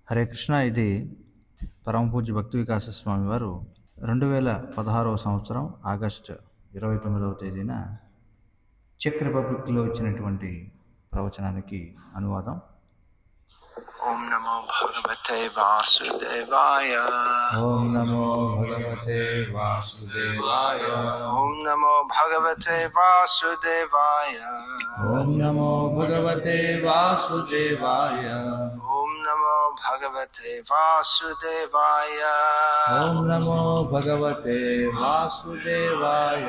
హరే కృష్ణ. ఇది పరమ పూజ్య భక్తి వికాస స్వామి వారు 2016వ సంవత్సరం ఆగస్టు 29వ తేదీన చెక్ రిపబ్లిక్లో ఇచ్చినటువంటి ప్రవచనానికి అనువాదం. ఓం నమో భగవతే వాసుదేవాయ. ఓం నమో భగవతే వాసుదేవాయ. ఓం నమో భగవతే వాసుదేవాయ. ఓం నమో భగవతే వాసుదేవాయ. ఓం నమో భగవతే వాసుదేవాయ. ఓం నమో భగవతే వాసుదేవాయ.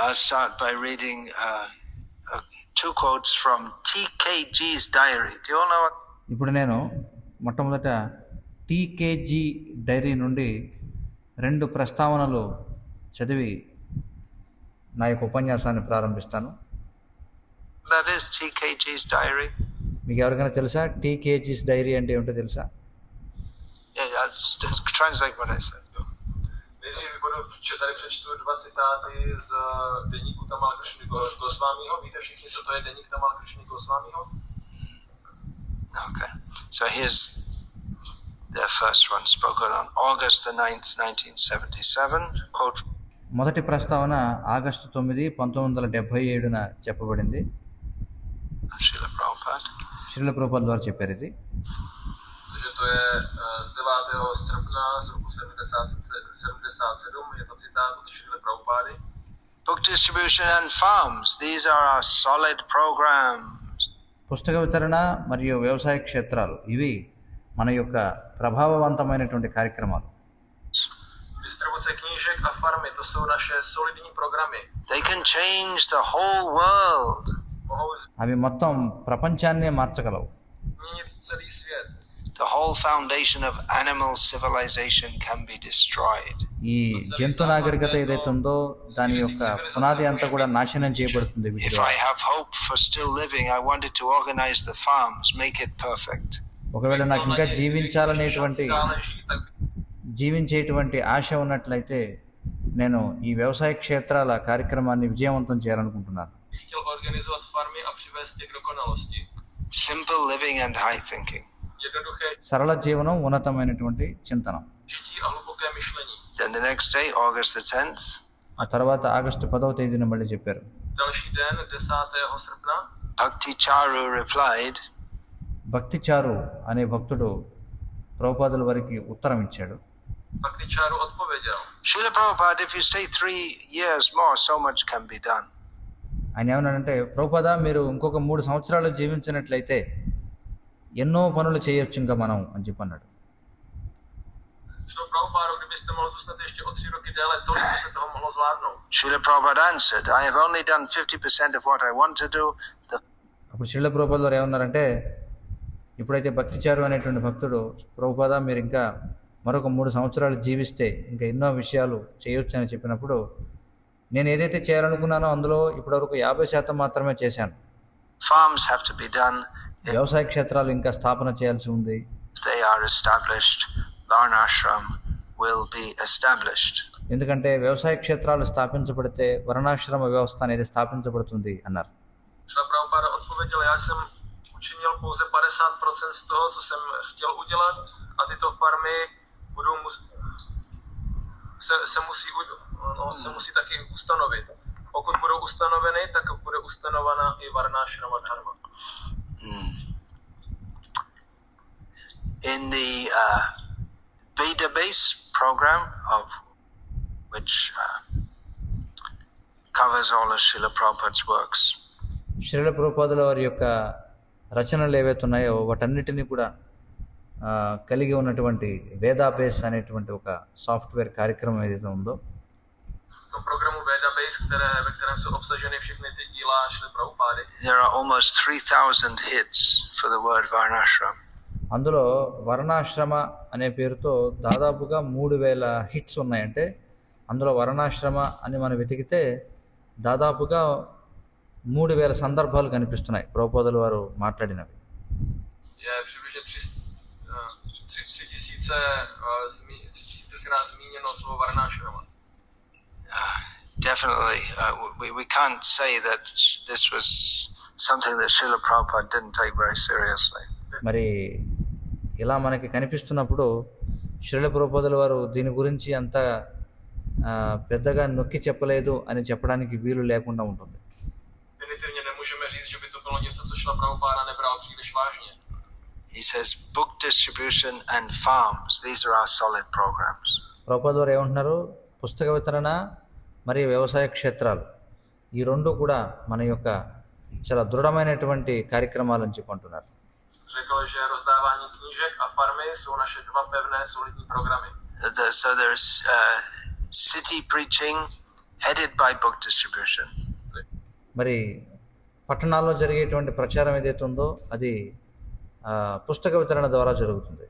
I'll start by reading two quotes from TKG's diary. Do you all know what? ఇప్పుడు నేను మొట్టమొదట టీకేజీ డైరీ నుండి 2 ప్రస్తావనలు చదివి నా యొక్క ఉపన్యాసాన్ని ప్రారంభిస్తాను. That is TKG's diary. మీకు ఎవరికైనా తెలుసా టీకేజీస్ డైరీ అంటే ఏమిటో తెలుసా? Yeah, just translate what I said. Nejdřív tady přečtu 2 citáty z deníku Tamal Krishny Goswamiho. Víte všichni, co to je deník Tamal Krishny Goswamiho? Okay. So here's the first one, spoken on August the 9th, 1977. Quote. మొదటి ప్రస్తావన August 9, 1977న చెప్పబడింది. Srila Prabhupada. Srila Prabhupada ద్వారా చెప్పారు ఇది. Takže to je z 9. srpna z roku 77. Je to citát od Srila Prabhupády. Book distribution and farms. These are our solid programs. పుస్తక వితరణ మరియు వ్యవసాయ క్షేత్రాలు ఇవి మన యొక్క ప్రభావవంతమైనటువంటి కార్యక్రమాలు. Distribuce knížek a farmy, to jsou naše solidní programy. They can change the whole world. అవి మొత్తం ప్రపంచాన్నే మార్చగలవు. Změnit celý svět. The whole foundation of animal civilization can be destroyed. ఈ జంతు నాగరికత ఏదైతే ఉందో దాని యొక్క పునాది అంతా కూడా నాశనం చేయబడుతుంది. If I have hope for still living, I wanted to organize the farms, make it perfect. ఒకవేళ నాకు ఇంకా జీవించేటువంటి ఆశ ఉన్నట్లయితే నేను ఈ వ్యవసాయ క్షేత్రాల కార్యక్రమాన్ని విజయవంతం చేయాలనుకుంటున్నాను. Chtěl organizovat farmy a přivést je k dokonalosti. Simple living and high thinking. Jednoduché సరళ జీవనం, ఉన్నతమైనటువంటి చింతనం. žití a hluboké myšlení. Then the next day, August the 10th, ఆ తర్వాత ఆగస్టు 10వ తేదీన మళ్ళీ చెప్పారు. Další den, 10. srpna, Bhakti Charu replied, Bhakti Charu అనే భక్తుడు ప్రభుపాదుల వారికి ఉత్తరం ఇచ్చాడు. Bhakti Charu odpověděl. Srila Prabhupada, if you stay 3 years more, so much can be done. ఆయన ఏమన్నాడంటే, ప్రభుపాద మీరు ఇంకొక 3 సంవత్సరాలు జీవించినట్లయితే ఎన్నో పనులు చేయొచ్చు ఇంకా మనం అని చెప్పి అన్నాడు. Srila Prabhupada, kdybyste mohl zůstat ještě o 3 roky déle, tolik by se toho mohlo zvládnout. Srila Prabhupada answered, I have only done 50% of what I want to do. అప్పుడు శ్రీల ప్రభుపాద వారు ఏమన్నారంటే, ఇప్పుడైతే భక్తిచారు అనేటువంటి భక్తుడు, ప్రభుపాద మీరు ఇంకా మరొక 3 సంవత్సరాలు జీవిస్తే ఇంకా ఎన్నో విషయాలు చేయొచ్చు అని చెప్పినప్పుడు, నేను ఏదైతే చేయాలనుకున్నానో అందులో ఇప్పటివరకు 50% మాత్రమే చేశాను. Farms have to be done. వ్యవసాయ క్షేత్రాలు ఇంకా స్థాపన చేయాల్సి ఉంది. They are established. Varnashram will be established. ఎందుకంటే వ్యవసాయ క్షేత్రాలు స్థాపించబడితే వర్ణాశ్రమ వ్యవస్థ అనేది స్థాపించబడుతుంది అన్నారు. Srila Prabhupada odpověděl, já jsem učinil pouze 50% z toho, co jsem chtěl udělat, a tyto farmy budou se musí taky ustanovit. Pokud budou ustanoveny, tak bude ustanovena i Varnashrama dharma. In the database program of which covers all of Srila Prabhupada's works, Srila ప్రభుపాదుల వారి యొక్క రచనలు ఏవైతే ఉన్నాయో వాటన్నిటినీ కూడా కలిగి ఉన్నటువంటి వేదాబేస్ అనేటువంటి ఒక సాఫ్ట్వేర్ కార్యక్రమం ఏదైతే ఉందో, programu Vedabase, ve kterém jsou obsaženy všechny ty díla Srila Prabhupády. There are almost 3,000 hits for the word Varnashram. అందులో వర్ణాశ్రమ అనే పేరుతో దాదాపుగా 3,000 హిట్స్ ఉన్నాయంటే, అందులో వర్ణాశ్రమ అని మనం వెతికితే దాదాపుగా 3,000 సందర్భాలు కనిపిస్తున్నాయి ప్రభుపాదుల వారు మాట్లాడినవి. Je přibližně 3,000krát zmíněno slovo Varnashrama. definitely, we can't say that this was something that Srila Prabhupada didn't take very seriously. మరి ఇలా మనకి కనిపిస్తున్నప్పుడు శ్రీల ప్రభుపాదుల వారు దీని గురించి అంత పెద్దగా నొక్కి చెప్పలేదు అని చెప్పడానికి వీలు లేకుండా ఉంటుంది. Definitivně nemůžeme říct, že by to bylo něco, co Šrila Prabhupáda nebral příliš vážně. He says book distribution and farms, these are our solid programs. Prabhupada వారు ఏమంటున్నారు, పుస్తక వితరణ మరియు వ్యవసాయ క్షేత్రాలు ఈ రెండు కూడా మన యొక్క చాలా దృఢమైనటువంటి కార్యక్రమాలు అని చెప్పుకుంటున్నారు. Řekl, že rozdávání knížek a farmy jsou naše dva pevné solidní programy. So there's city preaching headed by book distribution. మరి పట్టణాల్లో జరిగేటువంటి ప్రచారం ఏదైతే ఉందో అది పుస్తక వితరణ ద్వారా జరుగుతుంది.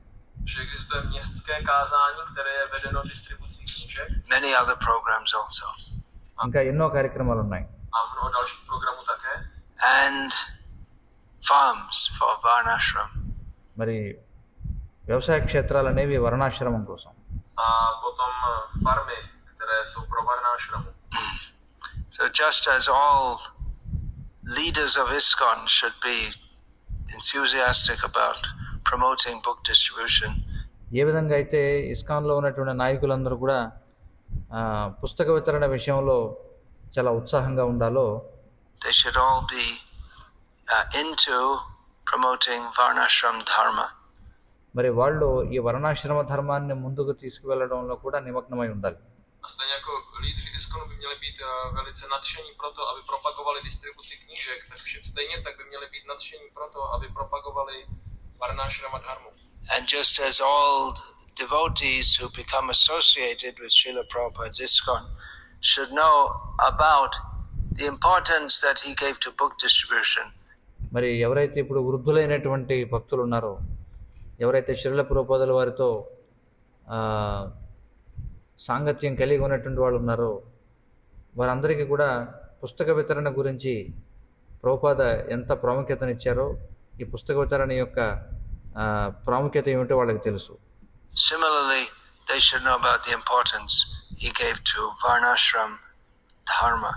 Že existuje městské kázání, které je vedeno distribucí knížek. Many other programs also. ఇంకా ఎన్నో కార్యక్రమాలు ఉన్నాయి. A mnoho dalších programů také. And farms for Varnashram. మరి వ్యవసాయ క్షేత్రాలు అనేవి వర్ణాశ్రమం కోసం. A potom farmy, které jsou pro varnášramu. So just as all leaders of ISKCON should be enthusiastic about promoting book distribution, ఏ విధంగా అయితే ఇస్కాన్లో ఉన్నటువంటి నాయకులందరూ కూడా పుస్తక వితరణ విషయంలో చాలా ఉత్సాహంగా ఉండాలో, they should all be into promoting Varnashram Dharma. మరి వాళ్ళు ఈ వర్ణాశ్రమ ధర్మాన్ని ముందుకు తీసుకువెళ్ళడంలో కూడా నిమగ్నమై ఉండాలి. A stejně jako lídři ISKCONu by měli být velice nadšení pro to, aby propagovali distribuci knížek, tak stejně tak by měli být nadšení pro to, aby propagovali Varnashrama dharmu. And just as all devotees who become associated with Srila Prabhupada's ISKCON should know about the importance that he gave to book distribution. మరి ఎవరైతే ఇప్పుడు వృద్ధులైనటువంటి భక్తులు ఉన్నారో, ఎవరైతే శ్రీల ప్రభుపాదుల వారితో సాంగత్యం కలిగి ఉన్నటువంటి వాళ్ళు ఉన్నారో, వారందరికీ కూడా పుస్తక వితరణ గురించి ప్రభుపాద ఎంత ప్రాముఖ్యతనిచ్చారో, ఈ పుస్తక వితరణ యొక్క ప్రాముఖ్యత ఏమిటో వాళ్ళకి తెలుసు. Similarly, they should know about the importance he gave to Varnashram Dharma.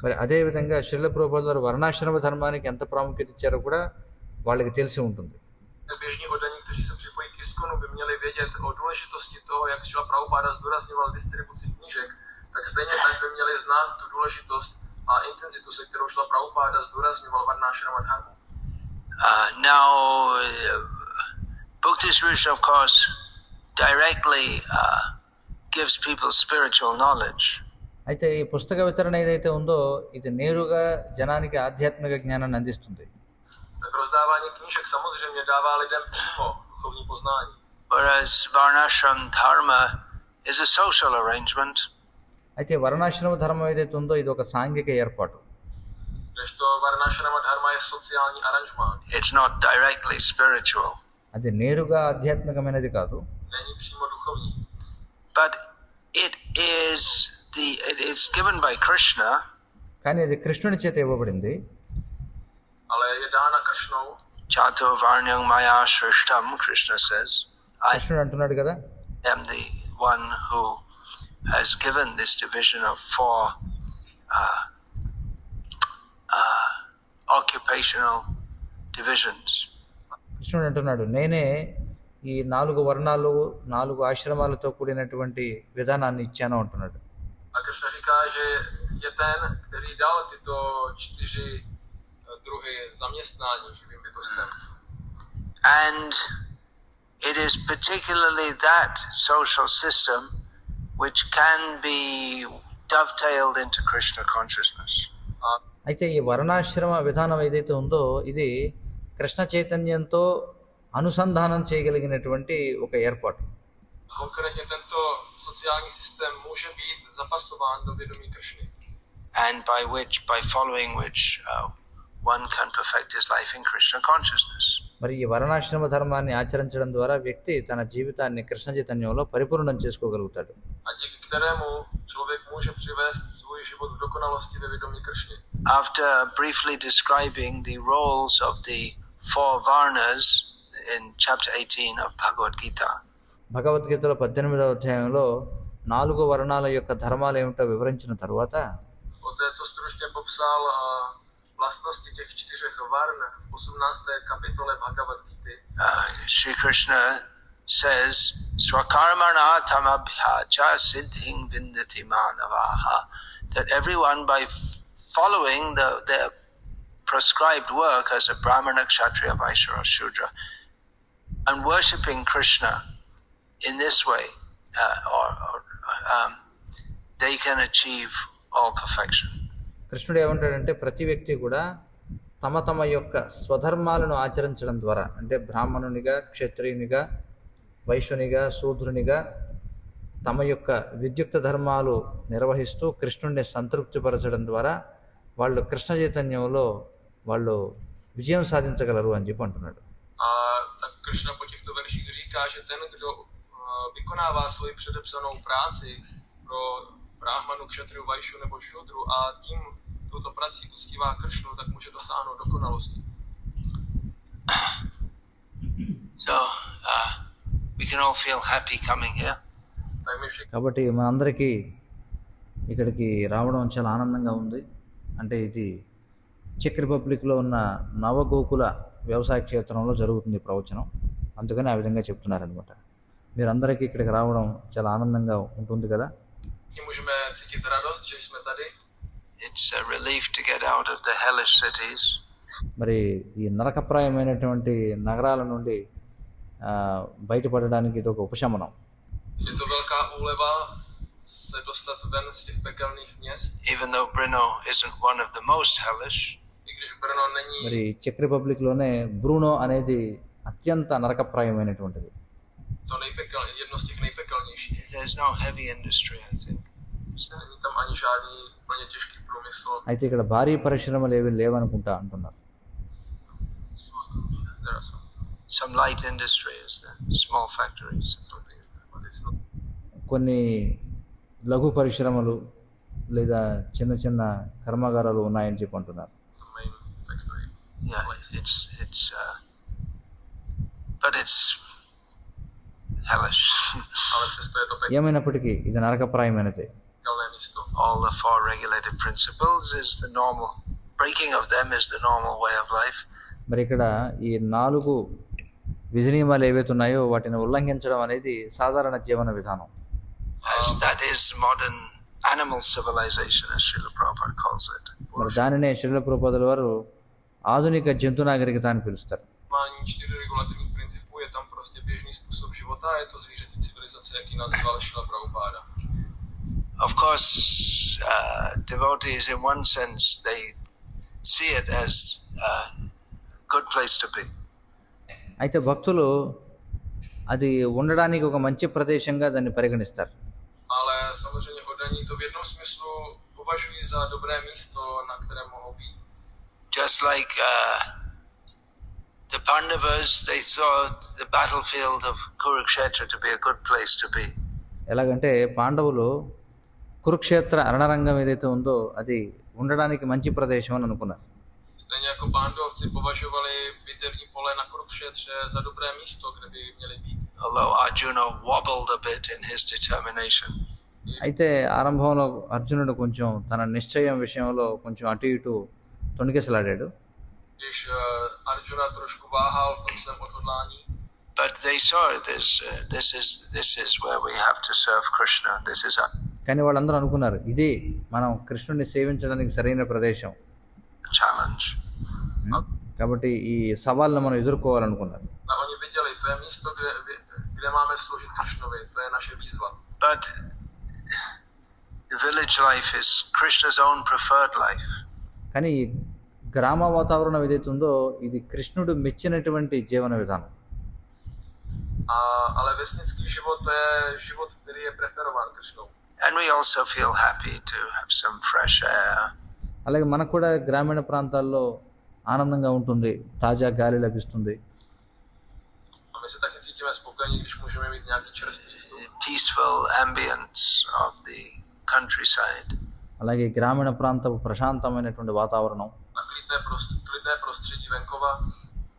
మరి అదే విధంగా శ్రీల ప్రభుపాదుల వారు వర్ణాశ్రమ ధర్మానికి ఎంత ప్రాముఖ్యత ఇచ్చారో కూడా వాళ్ళకి తెలిసి ఉంటుంది. Běžní oddaní, kteří se připojí k ISKCONu, by měli vědět o důležitosti toho, jak Šrila Prabhupáda zdůrazňoval distribuci knížek, tak stejně tak by měli znát tu důležitost a intenzitu, se kterou Šrila Prabhupáda zdůrazňoval Varnashrama dharmu. Now, book distribution, of course, directly gives people spiritual knowledge. అయితే ఈ పుస్తక వితరణ ఏదైతే ఉందో ఇది నేరుగా జనానికి ఆధ్యాత్మిక జ్ఞానాన్ని అందిస్తుంది. Tak rozdávání knížek samozřejmě dává lidem přímo duchovní poznání. Whereas Varnashram Dharma is a social arrangement. అయితే వర్ణాశ్రమ ధర్మం ఏదైతే ఉందో ఇది ఒక సాంఘిక ఏర్పాటు. Kdežto Varnashrama dharma je sociální aranžmán. It's not directly spiritual. అది నేరుగా ఆధ్యాత్మికమైనది కాదు. Není přímo duchovní. But it is given by Krishna. కానీ అది కృష్ణుని చేత ఇవ్వబడింది. Ale je dána Kršnou. Chatur Varnyam Maya Shrishtam, Krishna says. I కృష్ణుడు అంటున్నాడు కదా, am the one who has given this division of four occupational divisions. కృష్ణుడు అంటున్నాడు, నేనే ఈ 4 వర్ణాలు 4 ఆశ్రమాలతో కూడినటువంటి విధానాన్ని ఇచ్చాను అంటున్నాడు. A Kršna říká, že je ten, který dal tyto 4 druhy zaměstnání živým bytostem. And it is particularly that social system which can be dovetailed into Krishna consciousness. అయితే ఈ వర్ణాశ్రమ విధానం ఏదైతే ఉందో ఇది కృష్ణ చైతన్యంతో అనుసంధానం చేయగలిగినటువంటి ఒక ఏర్పాటు. Konkrétně tento sociální systém může být zapasován do vědomí Kršny. And by following which one can perfect his life in Krishna consciousness. మరి ఈ వర్ణాశ్రమ ధర్మాన్ని ఆచరించడం ద్వారా వ్యక్తి తన జీవితాన్ని కృష్ణ చైతన్యంలో పరిపూర్ణం చేసుకోగలుగుతాడు. A díky kterému člověk může přivést svůj život v dokonalosti ve vědomí Kršny. After briefly describing the roles of the 4 varnas in chapter 18 of Bhagavad Gita, భగవద్గీతలో 18వ అధ్యాయంలో 4 వర్ణాల యొక్క ధర్మాలు ఏమిటో వివరించిన తరువాత Poté, co stručně popsal vlastnosti těch 4 varn v 18. kapitole Bhagavad Gita, Sri Krishna says, Swakarmana tamabhyaja siddhing vindati manavaha, that everyone by following the prescribed work as a Brahmana, Kshatriya, Vaishya or Shudra and worshipping Krishna in this way, they can achieve all perfection. కృష్ణుడు ఏమంటాడంటే ప్రతి వ్యక్తి కూడా తమ తమ యొక్క స్వధర్మాలను ఆచరించడం ద్వారా, అంటే బ్రాహ్మణునిగా, క్షత్రియునిగా, వైశ్యునిగా, శూద్రునిగా తమ యొక్క విద్యుక్త ధర్మాలు నిర్వహిస్తూ కృష్ణుడిని సంతృప్తిపరచడం ద్వారా వాళ్ళు కృష్ణ చైతన్యంలో వాళ్ళు విజయం సాధించగలరు అని చెప్పి అంటున్నాడు. Tak Krishna po těchto verších říká, že ten, kdo vykonává svoji předepsanou práci pro brahmanu, kshatriyu, vajšu nebo šudru a tím touto prací uctívá Kršnu, tak může dosáhnout dokonalosti. So we can all feel happy coming here. Tak my všichni కాబట్టి మనందరికీ ఇక్కడికి రావడం చాలా ఆనందంగా ఉంది. అంటే ఇది check రిపబ్లిక్లో ఉన్న నవగోకుల వ్యవసాయ క్షేత్రంలో జరుగుతుంది ప్రవచనం, అందుకని ఆ విధంగా చెప్తున్నారనమాట. మీరందరికీ ఇక్కడికి రావడం చాలా ఆనందంగా ఉంటుంది కదా. můžeme cítit radost, že jsme tady. It's a relief to get out of the hellish cities. మరి ఈ నరకప్రాయమైనటువంటి నగరాల నుండి బయటపడడానికి ఇది ఒక ఉపశమనం. Je to velká úleva se dostat ven z těch pekelných měst. Even though Brno isn't one of the most hellish, I když Brno není మరి check రిపబ్లిక్లోనే Bruno అనేది అత్యంత నరకప్రాయమైనటువంటిది. to jedno z těch nejpekelnějších. there's no heavy industry, I think. Není tam ani žádný úplně těžký průmysl. అయితే ఇక్కడ భారీ పరిశ్రమలు ఏవి లేవనుకుంటా అంటున్నారు. There are Some light industry is there, small factories. something, but it's not కొన్ని లఘు పరిశ్రమలు లేదా చిన్న చిన్న కర్మాగారాలు ఉన్నాయని చెప్పి అంటున్నారు. the main factory. Yeah, but it's hellish. Ale přesto je to ఏమైనప్పటికీ ఇది నరకప్రాయమైనది. pekelné místo. All the 4 regulated principles is the normal. Breaking of them is the normal way of life. మరి ఇక్కడ ఈ 4 విధి నియమాలు ఏవైతే ఉన్నాయో వాటిని ఉల్లంఘించడం అనేది సాధారణ జీవన విధానం. As that is modern animal civilization, as Srila Prabhupada calls it. మరి దానినే శ్రీల ప్రభుపాదుల వారు ఆధునిక జంతు నాగరికత అని పిలుస్తారు. Normální 4 regulativních principů je tam prostě běžný způsob života a je to zvířecí civilizace, jak ji nazýval Srila Prabhupada. Of course, devotees in one sense, they see it as a good place to be. అయితే భక్తులు అది ఉండడానికి ఒక మంచి ప్రదేశంగా దాన్ని పరిగణిస్తారు. Ale samozřejmě oddaní to v jednom smyslu považují za dobré místo, na kterém mohou být. Just like the Pandavas, they saw the battlefield of Kurukshetra to be a good place to be. ఎలాగంటే పాండవులు కురుక్షేత్ర రణరంగం ఏదైతే ఉందో అది ఉండడానికి మంచి ప్రదేశం అని అనుకున్నారు. Stejně jako Pándovci považovali bitevní pole na Kurukšetře za dobré místo, kde by měli být. Although Arjuna wobbled a bit in his determination. అయితే ఆరంభంలో అర్జునుడు కొంచెం తన నిశ్చయం విషయంలో కొంచెం అటు ఇటు తొణికిసలాడాడు. Když Arjuna trošku váhal v tom svém odhodlání, But they saw it as this is where we have to serve Krishna. This is a కానీ వాళ్ళందరూ అనుకున్నారు ఇది మనం కృష్ణుడిని సేవించడానికి సరైన ప్రదేశం challenge. కాబట్టి ఈ సవాళ్ళను మనం ఎదుర్కోవాలనుకున్నారు. a oni viděli, to je místo, kde máme sloužit Krishnovi, to je naše výzva. But the village life is Krishna's own preferred life. కానీ ఈ గ్రామ వాతావరణం ఏదైతే ఉందో ఇది కృష్ణుడు మెచ్చినటువంటి జీవన విధానం. Ale vesnický život to je život, který je preferován Krishnou. And we also feel happy to have some fresh air. అలాగే మనకు కూడా గ్రామీణ ప్రాంతాల్లో ఆనందంగా ఉంటుంది, తాజా గాలి లభిస్తుంది. A my se taky cítíme spokojení, když můžeme mít nějaký čerstvý vzduch. Peaceful ambience of the countryside. అలాగే గ్రామీణ ప్రాంతపు ప్రశాంతమైనటువంటి వాతావరణం. A klidné prostředí venkova.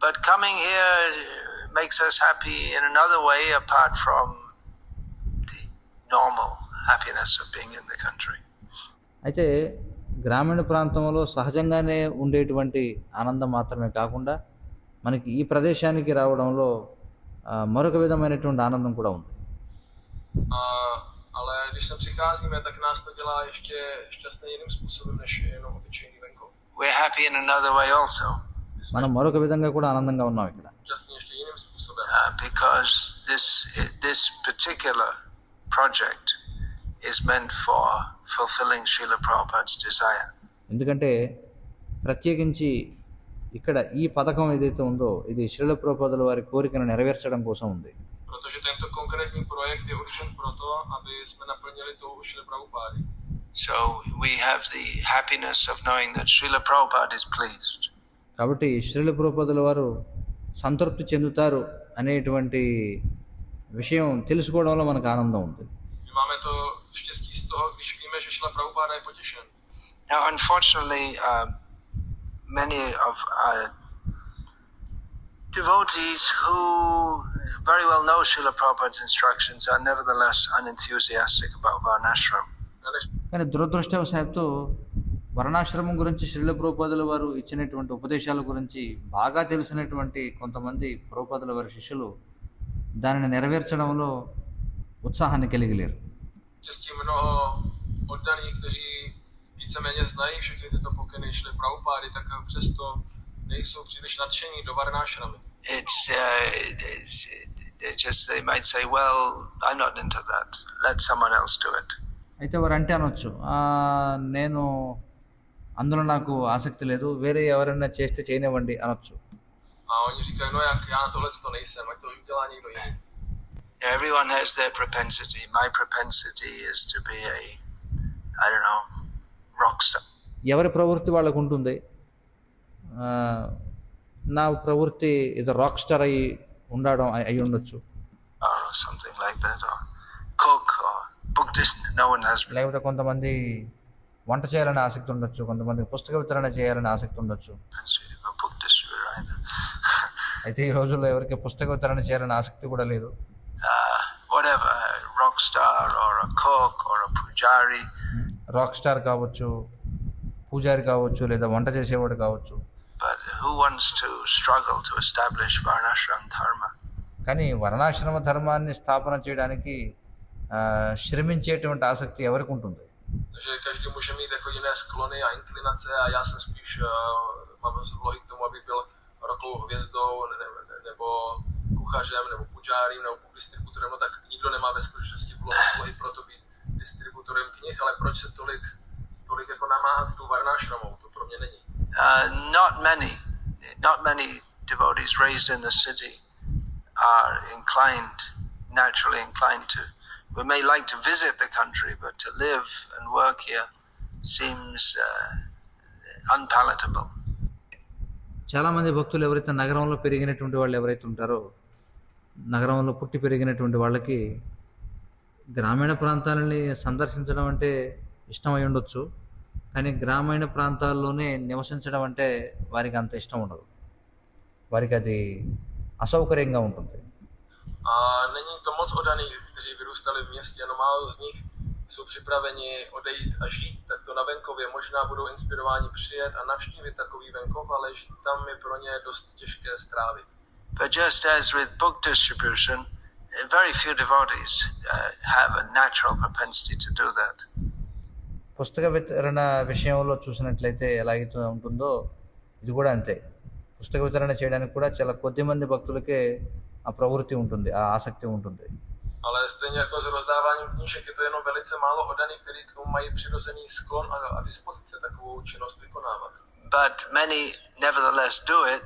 But coming here makes us happy in another way apart from the normal happiness of being in the country. అయితే గ్రామీణ ప్రాంతంలో సహజంగానే ఉండేటువంటి ఆనందం మాత్రమే కాకుండా మనకి ఈ ప్రదేశానికి రావడంలో మరొక విధమైనటువంటి ఆనందం కూడా ఉంది. Ale když sem přicházíme, tak nás to dělá ještě šťastný jiným způsobem, než jenom obyčejný venkov. We're happy in another way also, మనం మరొక విధంగా కూడా ఆనందంగా ఉన్నాం ఇక్కడ. Šťastný ještě jiným způsobem. because this particular project is meant for fulfilling Srila Prabhupada's desire. ఎందుకంటే ప్రత్యేకించి ఇక్కడ ఈ పథకం ఏదైతే ఉందో ఇది శ్రీల ప్రభుపాదుల వారి కోరికను నెరవేర్చడం కోసం ఉంది. Protože tento konkrétní projekt je určen proto, aby jsme naplnili touhu Šrily Prabhupády. So we have the happiness of knowing that Srila Prabhupada is pleased. కాబట్టి శ్రీల ప్రభుపాదుల వారు సంతృప్తి చెందుతారు అనేటువంటి విషయం తెలుసుకోవడంలో మనకు ఆనందం ఉంది. My máme to štěstí z toho, když víme, že Šrila Prabhupáda je potěšen. Now, unfortunately, many of devotees who very well know Srila Prabhupada's instructions are nevertheless unenthusiastic about Varnashram. కానీ దురదృష్టవశాత్తు వర్ణాశ్రమం గురించి శ్రీల ప్రభుపాదుల వారు ఇచ్చినటువంటి ఉపదేశాల గురించి బాగా తెలిసినటువంటి కొంతమంది ప్రభుపాదుల వారి శిష్యులు దానిని నెరవేర్చడంలో ఉత్సాహాన్ని కలిగి లేరు. Štěstí mnoho oddaných, kteří víceméně znají všechny tyto pokyny Šrily Prabhupády, tak přesto nejsou příliš nadšení do Varnáshramy. They might say, well, I'm not into that. Let someone else do it. అయితే వారు అంటే అనొచ్చు, నేను అందులో నాకు ఆసక్తి లేదు, వేరే ఎవరైనా చేస్తే చేయనివ్వండి అనొచ్చు. A oni říkají, no jak, já na tohle to nejsem, ať to udělá někdo jiný. Everyone has their propensity. My propensity is to be rock star. ఎవరి ప్రవృత్తి వాళ్ళకు ఉంటుంది. నా ప్రవృత్తి ఇది రాక్ స్టార్ ఉండడం అయి ఉండొచ్చు, Or something like that, or cook, or book no one has. లేకపోతే కొంతమంది వంట చేయాలని ఆసక్తి ఉండొచ్చు, కొంతమంది పుస్తక వితరణ చేయాలని ఆసక్తి ఉండొచ్చు. Book distributor either. అయితే ఈ రోజుల్లో ఎవరికి పుస్తక వితరణ చేయాలని ఆసక్తి కూడా లేదు. Whatever, a rock star or a cook or a pujari. Rock star కావచ్చు, పూజారి కావచ్చు, లేదా వంట చేసేవాడు కావచ్చు. But who wants to struggle to establish Varnashram Dharma? కానీ వర్ణాశ్రమ ధర్మాన్ని స్థాపన చేయడానికి శ్రమించేటువంటి ఆసక్తి ఎవరికి ఉంటుంది? Takže každý může mít jako jiné sklony a inklinace a já jsem spíš mám vlohy k tomu, abych byl rokovou hvězdou nebo kuchařem nebo pujárím nebo distributorem, no tak nikdo nemá ve skutečnosti vlohy pro to být distributorem knih, ale proč se tolik jako namáhat s tou Varnášramou, to pro mě není. Not many devotees raised in the city are naturally inclined to. We may like to visit the country, but to live and work here seems unpalatable. చాలామంది భక్తులు ఎవరైతే నగరంలో పెరిగినటువంటి వాళ్ళు ఎవరైతే ఉంటారో, నగరంలో పుట్టి పెరిగినటువంటి వాళ్ళకి గ్రామీణ ప్రాంతాలని సందర్శించడం అంటే ఇష్టం అయి ఉండొచ్చు, కానీ గ్రామీణ ప్రాంతాల్లోనే నివసించడం అంటే వారికి అంత ఇష్టం ఉండదు, వారికి అది అసౌకర్యంగా ఉంటుంది. Není to moc oddaných, kteří vyrůstali v městě, no málo z nich jsou připraveni odejít a žít takto na venkově. Možná budou inspirováni přijet a navštívit takový venkov, ale žít tam je pro ně dost těžké strávit. But just as with book distribution, very few devotees have a natural propensity to do that. పుస్తక వితరణ విషయంలో చూసినట్లయితే ఎలాగైతే ఉంటుందో ఇది కూడా అంతే. పుస్తక వితరణ చేయడానికి కూడా చాలా కొద్ది మంది భక్తులకే ఆ ప్రవృత్తి ఉంటుంది, ఆ ఆసక్తి ఉంటుంది. Ale stejně jako s rozdáváním knížek je to jenom velice málo oddaných, kteří k tomu mají přirozený sklon a dispozice takovou činnost vykonávat. But many nevertheless do it.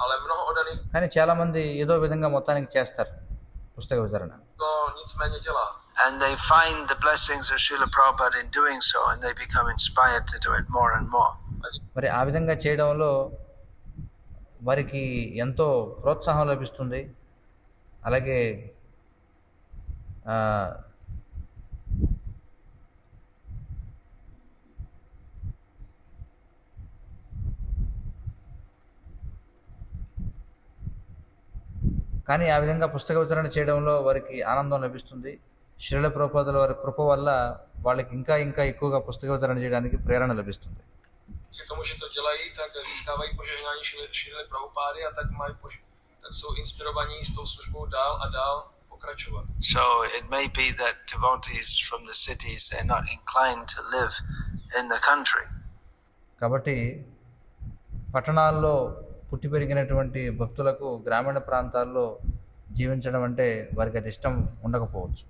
Ale mnoho oddaných కానీ చాలా మంది ఏదో విధంగా మొత్తానికి చేస్తారు పుస్తక వితరణ. to nicméně dělá. And they find the blessings of Srila Prabhupada in doing so, and they become inspired to do it more and more. మరి ఆ విధంగా చేయడంలో వారికి ఎంతో ప్రోత్సాహం లభిస్తుంది. అలాగే కానీ ఆ విధంగా పుస్తక వితరణ చేయడంలో వారికి ఆనందం లభిస్తుంది. శ్రీల ప్రభుపాదుల వారి కృప వల్ల వాళ్ళకి ఇంకా ఇంకా ఎక్కువగా పుస్తక వితరణ చేయడానికి ప్రేరణ లభిస్తుంది. K tomu, že to dělají, tak získávají požehnání Šrily Prabhupády a tak tak jsou inspirovaní s tou službou dál a dál pokračovat. So it may be that devotees from the cities, they're not inclined to live in the country. కాబట్టి పట్టణాల్లో పుట్టి పెరిగినటువంటి భక్తులకు గ్రామీణ ప్రాంతాల్లో జీవించడం అంటే వారికి అది ఇష్టం ఉండకపోవచ్చు.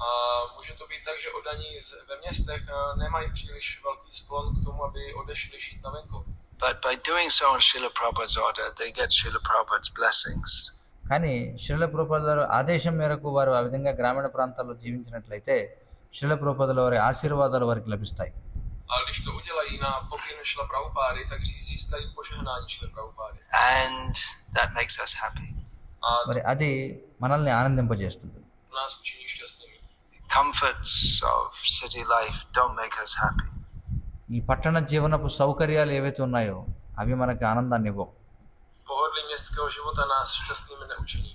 A může to být tak, že oddaní ve městech nemají příliš velký sklon k tomu, aby odešli žít na venkově. But by doing so in Srila Prabhupada's order, they get Srila Prabhupada's blessings. కానీ శ్రీల ప్రభుపాదుల వారి ఆదేశం మేరకు వారు ఆ విధంగా గ్రామీణ ప్రాంతాల్లో జీవించినట్లయితే శ్రీల ప్రభుపాదుల వారి ఆశీర్వాదాలు వారికి లభిస్తాయి. Ale když to udělají na pokyn Šrila Prabhupády, tak získají požehnání Šrila Prabhupády. And that makes us happy. A మరి అది మనల్ని ఆనందింపజేస్తుంది. nás učiní šťastnými. Comforts of city life don't make us happy. ఈ పట్టణ జీవనపు సౌకర్యాలు ఏవైతే ఉన్నాయో అవి మనకి ఆనందాన్ని ఇవ్వవు. Pohodlí městského života nás šťastnými neučiní.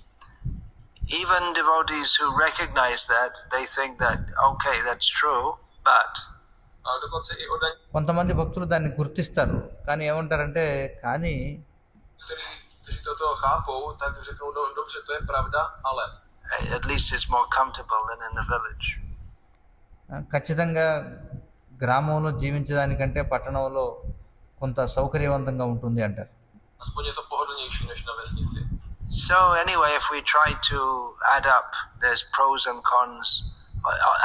Even devotees who recognize that, they think that, okay, that's true, but A dokonce i oddaní, కొంతమంది భక్తులు దాన్ని గుర్తిస్తారు, కానీ ఏమంటారంటే కానీ kteří toto chápou, tak řeknou, dobře, to je pravda, ale at least it's more comfortable than in the village. ఖచ్చితంగా గ్రామంలో జీవించడానికంటే పట్టణంలో కొంత సౌకర్యవంతంగా ఉంటుంది అంటారు. aspoň je to pohodlnější než na vesnici. So anyway, if we try to add up, there's pros and cons.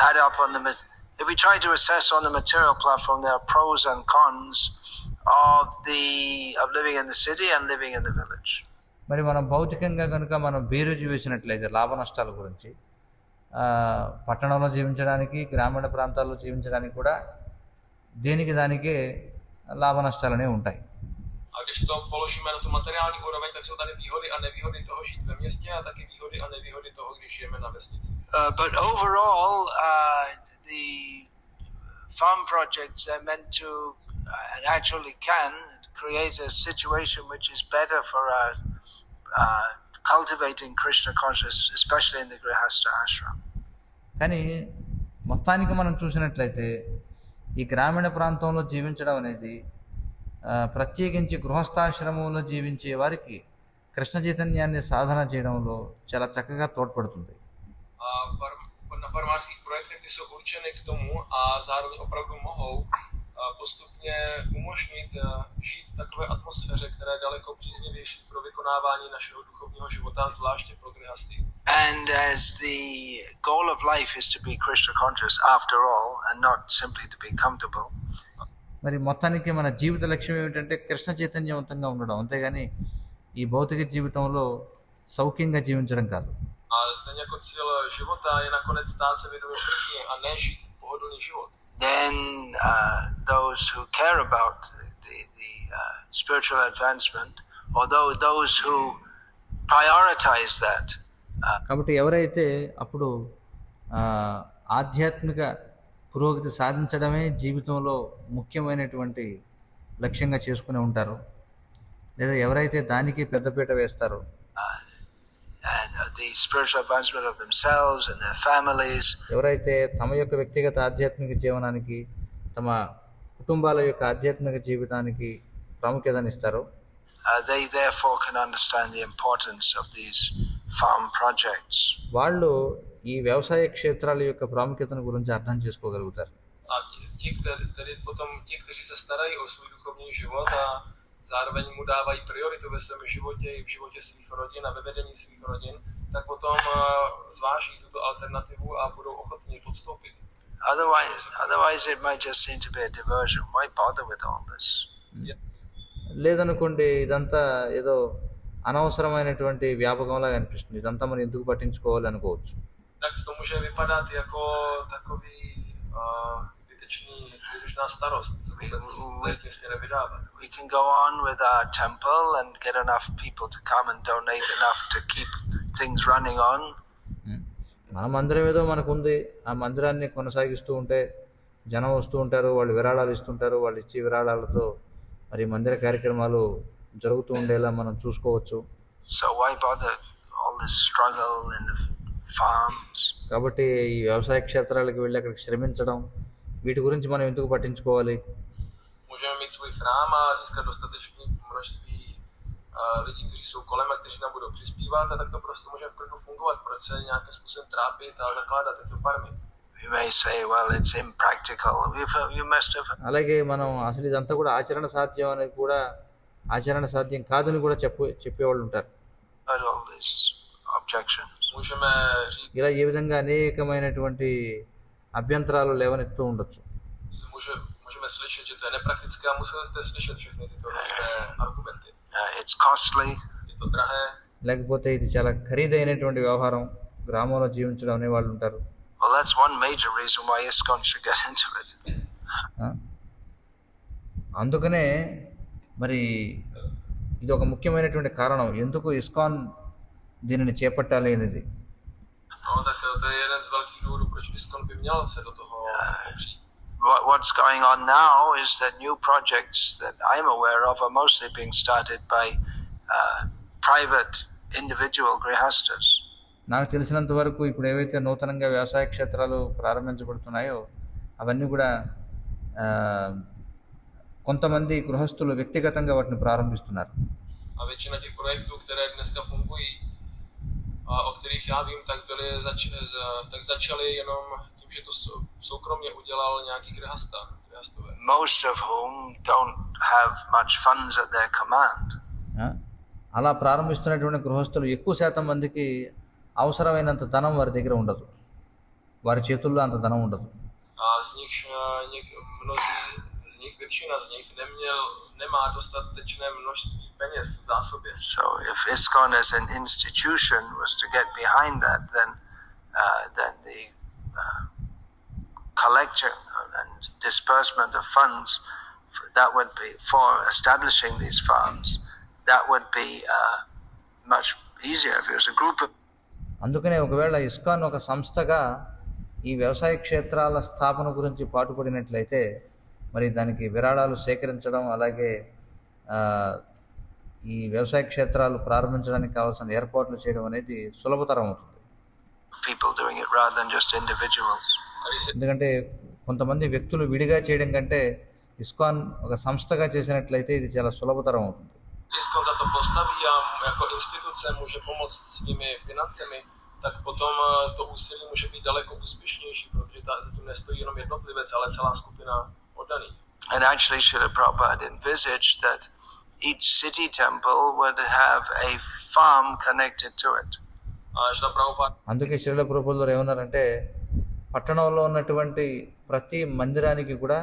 Add up on if we try to assess on the material platform, there are pros and cons of living in the city and living in the village. మరి మనం భౌతికంగా కనుక మనం బేరీజు వేసినట్లయితే లాభ నష్టాల గురించి పట్టణంలో జీవించడానికి గ్రామీణ ప్రాంతాల్లో జీవించడానికి కూడా దేనికి దానికే లాభ నష్టాలనే ఉంటాయి. A když to položíme na tu materiální úroveň, tak jsou tady výhody a nevýhody toho žít ve městě a taky výhody a nevýhody toho, když žijeme na vesnici. But overall, the farm projects are meant to, and actually can, create a situation which is better for our cultivating Krishna consciousness, especially in the Grihastha ashram. కానీ మొత్తానికి మనం చూసినట్లయితే ఈ గ్రామీణ ప్రాంతంలో జీవించడం అనేది ప్రత్యేకించి గృహస్థాశ్రమంలో జీవించే వారికి కృష్ణ చైతన్యాన్ని సాధన చేయడంలో చాలా చక్కగా తోడ్పడుతుంది. Na farmářských projektech ty jsou určeny k tomu a zároveň opravdu mohou postupně umožnit žít v takové atmosféře, která je daleko příznivější pro vykonávání našeho duchovního života, zvláště pro grihasty. And as the goal of life is to be Krishna conscious after all, and not simply to be comfortable. మరి మొత్తానికి మన జీవిత లక్ష్యం ఏమిటంటే కృష్ణ చైతన్యవంతంగా ఉండడం, అంతేగాని ఈ భౌతిక జీవితంలో సౌఖ్యంగా జీవించడం కాదు. A stejně jako cíl života je nakonec stát se vědomým Krishně a ne žít pohodlný život. Then those who care about the spiritual advancement, or those who prioritize that. కాబట్టి ఎవరైతే అప్పుడు ఆధ్యాత్మిక పురోగతి సాధించడమే జీవితంలో ముఖ్యమైనటువంటి లక్ష్యంగా చేసుకుని ఉంటారో, లేదా ఎవరైతే దానికి పెద్దపీట వేస్తారో, And the spiritual advancement of themselves and their families. ఎవరైతే తమ యొక్క వ్యక్తిగత ఆధ్యాత్మిక జీవనానికి, తమ కుటుంబాల యొక్క ఆధ్యాత్మిక జీవితానికి ప్రాముఖ్యతనిస్తారో, they therefore can understand the importance of these farm projects. వాళ్ళు ఈ వ్యవసాయ క్షేత్రాల యొక్క ప్రాముఖ్యతను గురించి అర్థం చేసుకోగలుగుతారు. A tedy potom ti, kteří se starají o svůj duchovní život a zároveň mu dávají prioritu ve svém životě i v životě svých rodin a ve vedení svých rodin, tak potom zváží tuto alternativu a budou ochotní podstoupit. Otherwise it might just seem to be a diversion. Why bother with all this? లేదనుకోండి, ఇదంతా ఏదో అనవసరమైనటువంటి వ్యాపకంలాగా అనిపిస్తుంది, ఇదంతా మనం ఎందుకు పట్టించుకోవాలి అనుకోవచ్చు. Tak to může vypadat jako takový zbytečná starost, se vůbec tím směrem vydávat. We can go on with our temple and get enough people to come and donate enough to keep things running on. మన మందిరం ఏదో మనకుంది, ఆ మందిరాన్ని కొనసాగిస్తూ ఉంటే జనం వస్తూ ఉంటారు, వాళ్ళు విరాళాలు ఇస్తుంటారు, వాళ్ళు ఇచ్చే విరాళాలతో మరి మందిర కార్యక్రమాలు జరుగుతూ ఉండేలా మనం చూసుకోవచ్చు. So why bother all this struggle and the farms. కాబట్టి ఈ వ్యవసాయ క్షేత్రాలకు వెళ్ళి అక్కడికి శ్రమించడం వీటి గురించి మనం ఎందుకు పట్టించుకోవాలి? Můžeme mít svůj chrám a získat dostatečné množství lidí, kteří jsou kolem a kteří nám budou přispívat, a tak to prostě může v klidu fungovat. Proč se nějakým způsobem trápit a zakládat tyto farmy? We may say, well, it's impractical. You must have అలాగే మనం అసలు ఇదంతా కూడా ఆచరణ సాధ్యం అనేది కూడా ఆచరణ సాధ్యం కాదని కూడా చెప్పేవాళ్ళు ఉంటారు. heard all these objections. Můžeme říct, ఇలా ఏ విధంగా అనేకమైనటువంటి అభ్యంతరాలు లేవనెత్తూ ఉండొచ్చు. můžeme slyšet, že to je nepraktické, a museli jste slyšet všechny tyto různé argumenty. It's costly. Je to drahé, లేకపోతే ఇది చాలా ఖరీదైనటువంటి వ్యవహారం, గ్రామంలో జీవించడం అనే వాళ్ళు ఉంటారు. Well, that's one major reason why ISKCON should get into it. ఆ? అందుకనే మరి ఇది ఒక ముఖ్యమైనటువంటి కారణం ఎందుకు ఇస్కాన్ దీనిని చేపట్టాలి అనేది. no, tak to je jeden z velkých důvodů, proč ISKCON by měl se do toho opřít. What's going on now is that new projects that I'm aware of are mostly being started by private individual grihastas. నాకు తెలిసినంత వరకు ఇప్పుడు ఏవైతే నూతనంగా వ్యవసాయ క్షేత్రాలు ప్రారంభించబడుతున్నాయో అవన్నీ కూడా కొంతమంది గృహస్థులు వ్యక్తిగతంగా వాటిని ప్రారంభిస్తున్నారు. A většina těch projektů, které dneska fungují, o kterých já vím, tak začaly jenom tím, že to soukromně udělal nějaký grihastové. Most of whom don't have much funds at their command. అలా ప్రారంభిస్తున్నటువంటి గృహస్థులు ఎక్కువ శాతం మందికి అవసరమైనంత ధనం వారి దగ్గర ఉండదు, వారి చేతుల్లో అంత ధనం ఉండదు. A většina z nich nemá dostatečné množství peněz v zásobě. So if ISKCON as an institution was to get behind that, then the collection and disbursement of funds that would be for establishing these farms, that would be much easier if it was a group of. అందుకనే ఒకవేళ ISKCON ఒక సంస్థగా ఈ వ్యవసాయ క్షేత్రాల స్థాపన గురించి పాటుపడినట్లయితే మరి దానికి విరాళాలు సేకరించడం అలాగే ఈ వ్యవసాయ క్షేత్రాలు ప్రారంభించడానికి కావాల్సిన ఏర్పాట్లు చేయడం అనేది సులభతరం అవుతుంది. People doing it rather than just individuals. ఎందుకంటే కొంతమంది వ్యక్తులు విడిగా చేయడం కంటే ఇస్కాన్ ఒక సంస్థగా చేసినట్లయితే ఇది చాలా సులభతరం అవుతుంది. ISKCON za to postaví a jako instituce může pomoct svými financemi, tak potom to úsilí může být daleko úspěšnější, protože za tím nestojí jenom jednotlivec, ale celá skupina oddaných. And actually Srila Prabhupada envisaged that each city temple would have a farm connected to it. అందుకే శ్రీల ప్రభుపాదులు ఏమన్నారంటే పట్టణంలో ఉన్నటువంటి ప్రతి మందిరానికి కూడా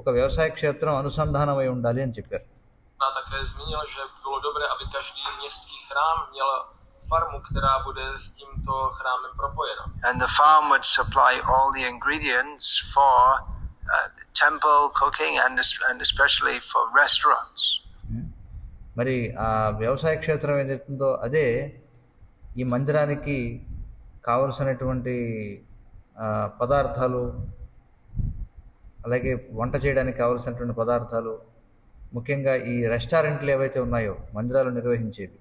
ఒక వ్యవసాయ క్షేత్రం అనుసంధానమై ఉండాలి అని చెప్పారు. Také zmínil, že bylo dobré, aby každý městský chrám měl farmu, která bude s tímto chrámem propojena. And the farm would supply all the ingredients for temple cooking and especially for restaurants. మరి ఆ వ్యవసాయ క్షేత్రం ఏదైతుందో అదే ఈ మందిరానికి కావలసినటువంటి పదార్థాలు అలాగే వంట చేయడానికి కావలసినటువంటి పదార్థాలు ముఖ్యంగా ఈ రెస్టారెంట్లు ఏవైతే ఉన్నాయో మందిరాలు నిర్వహించేవి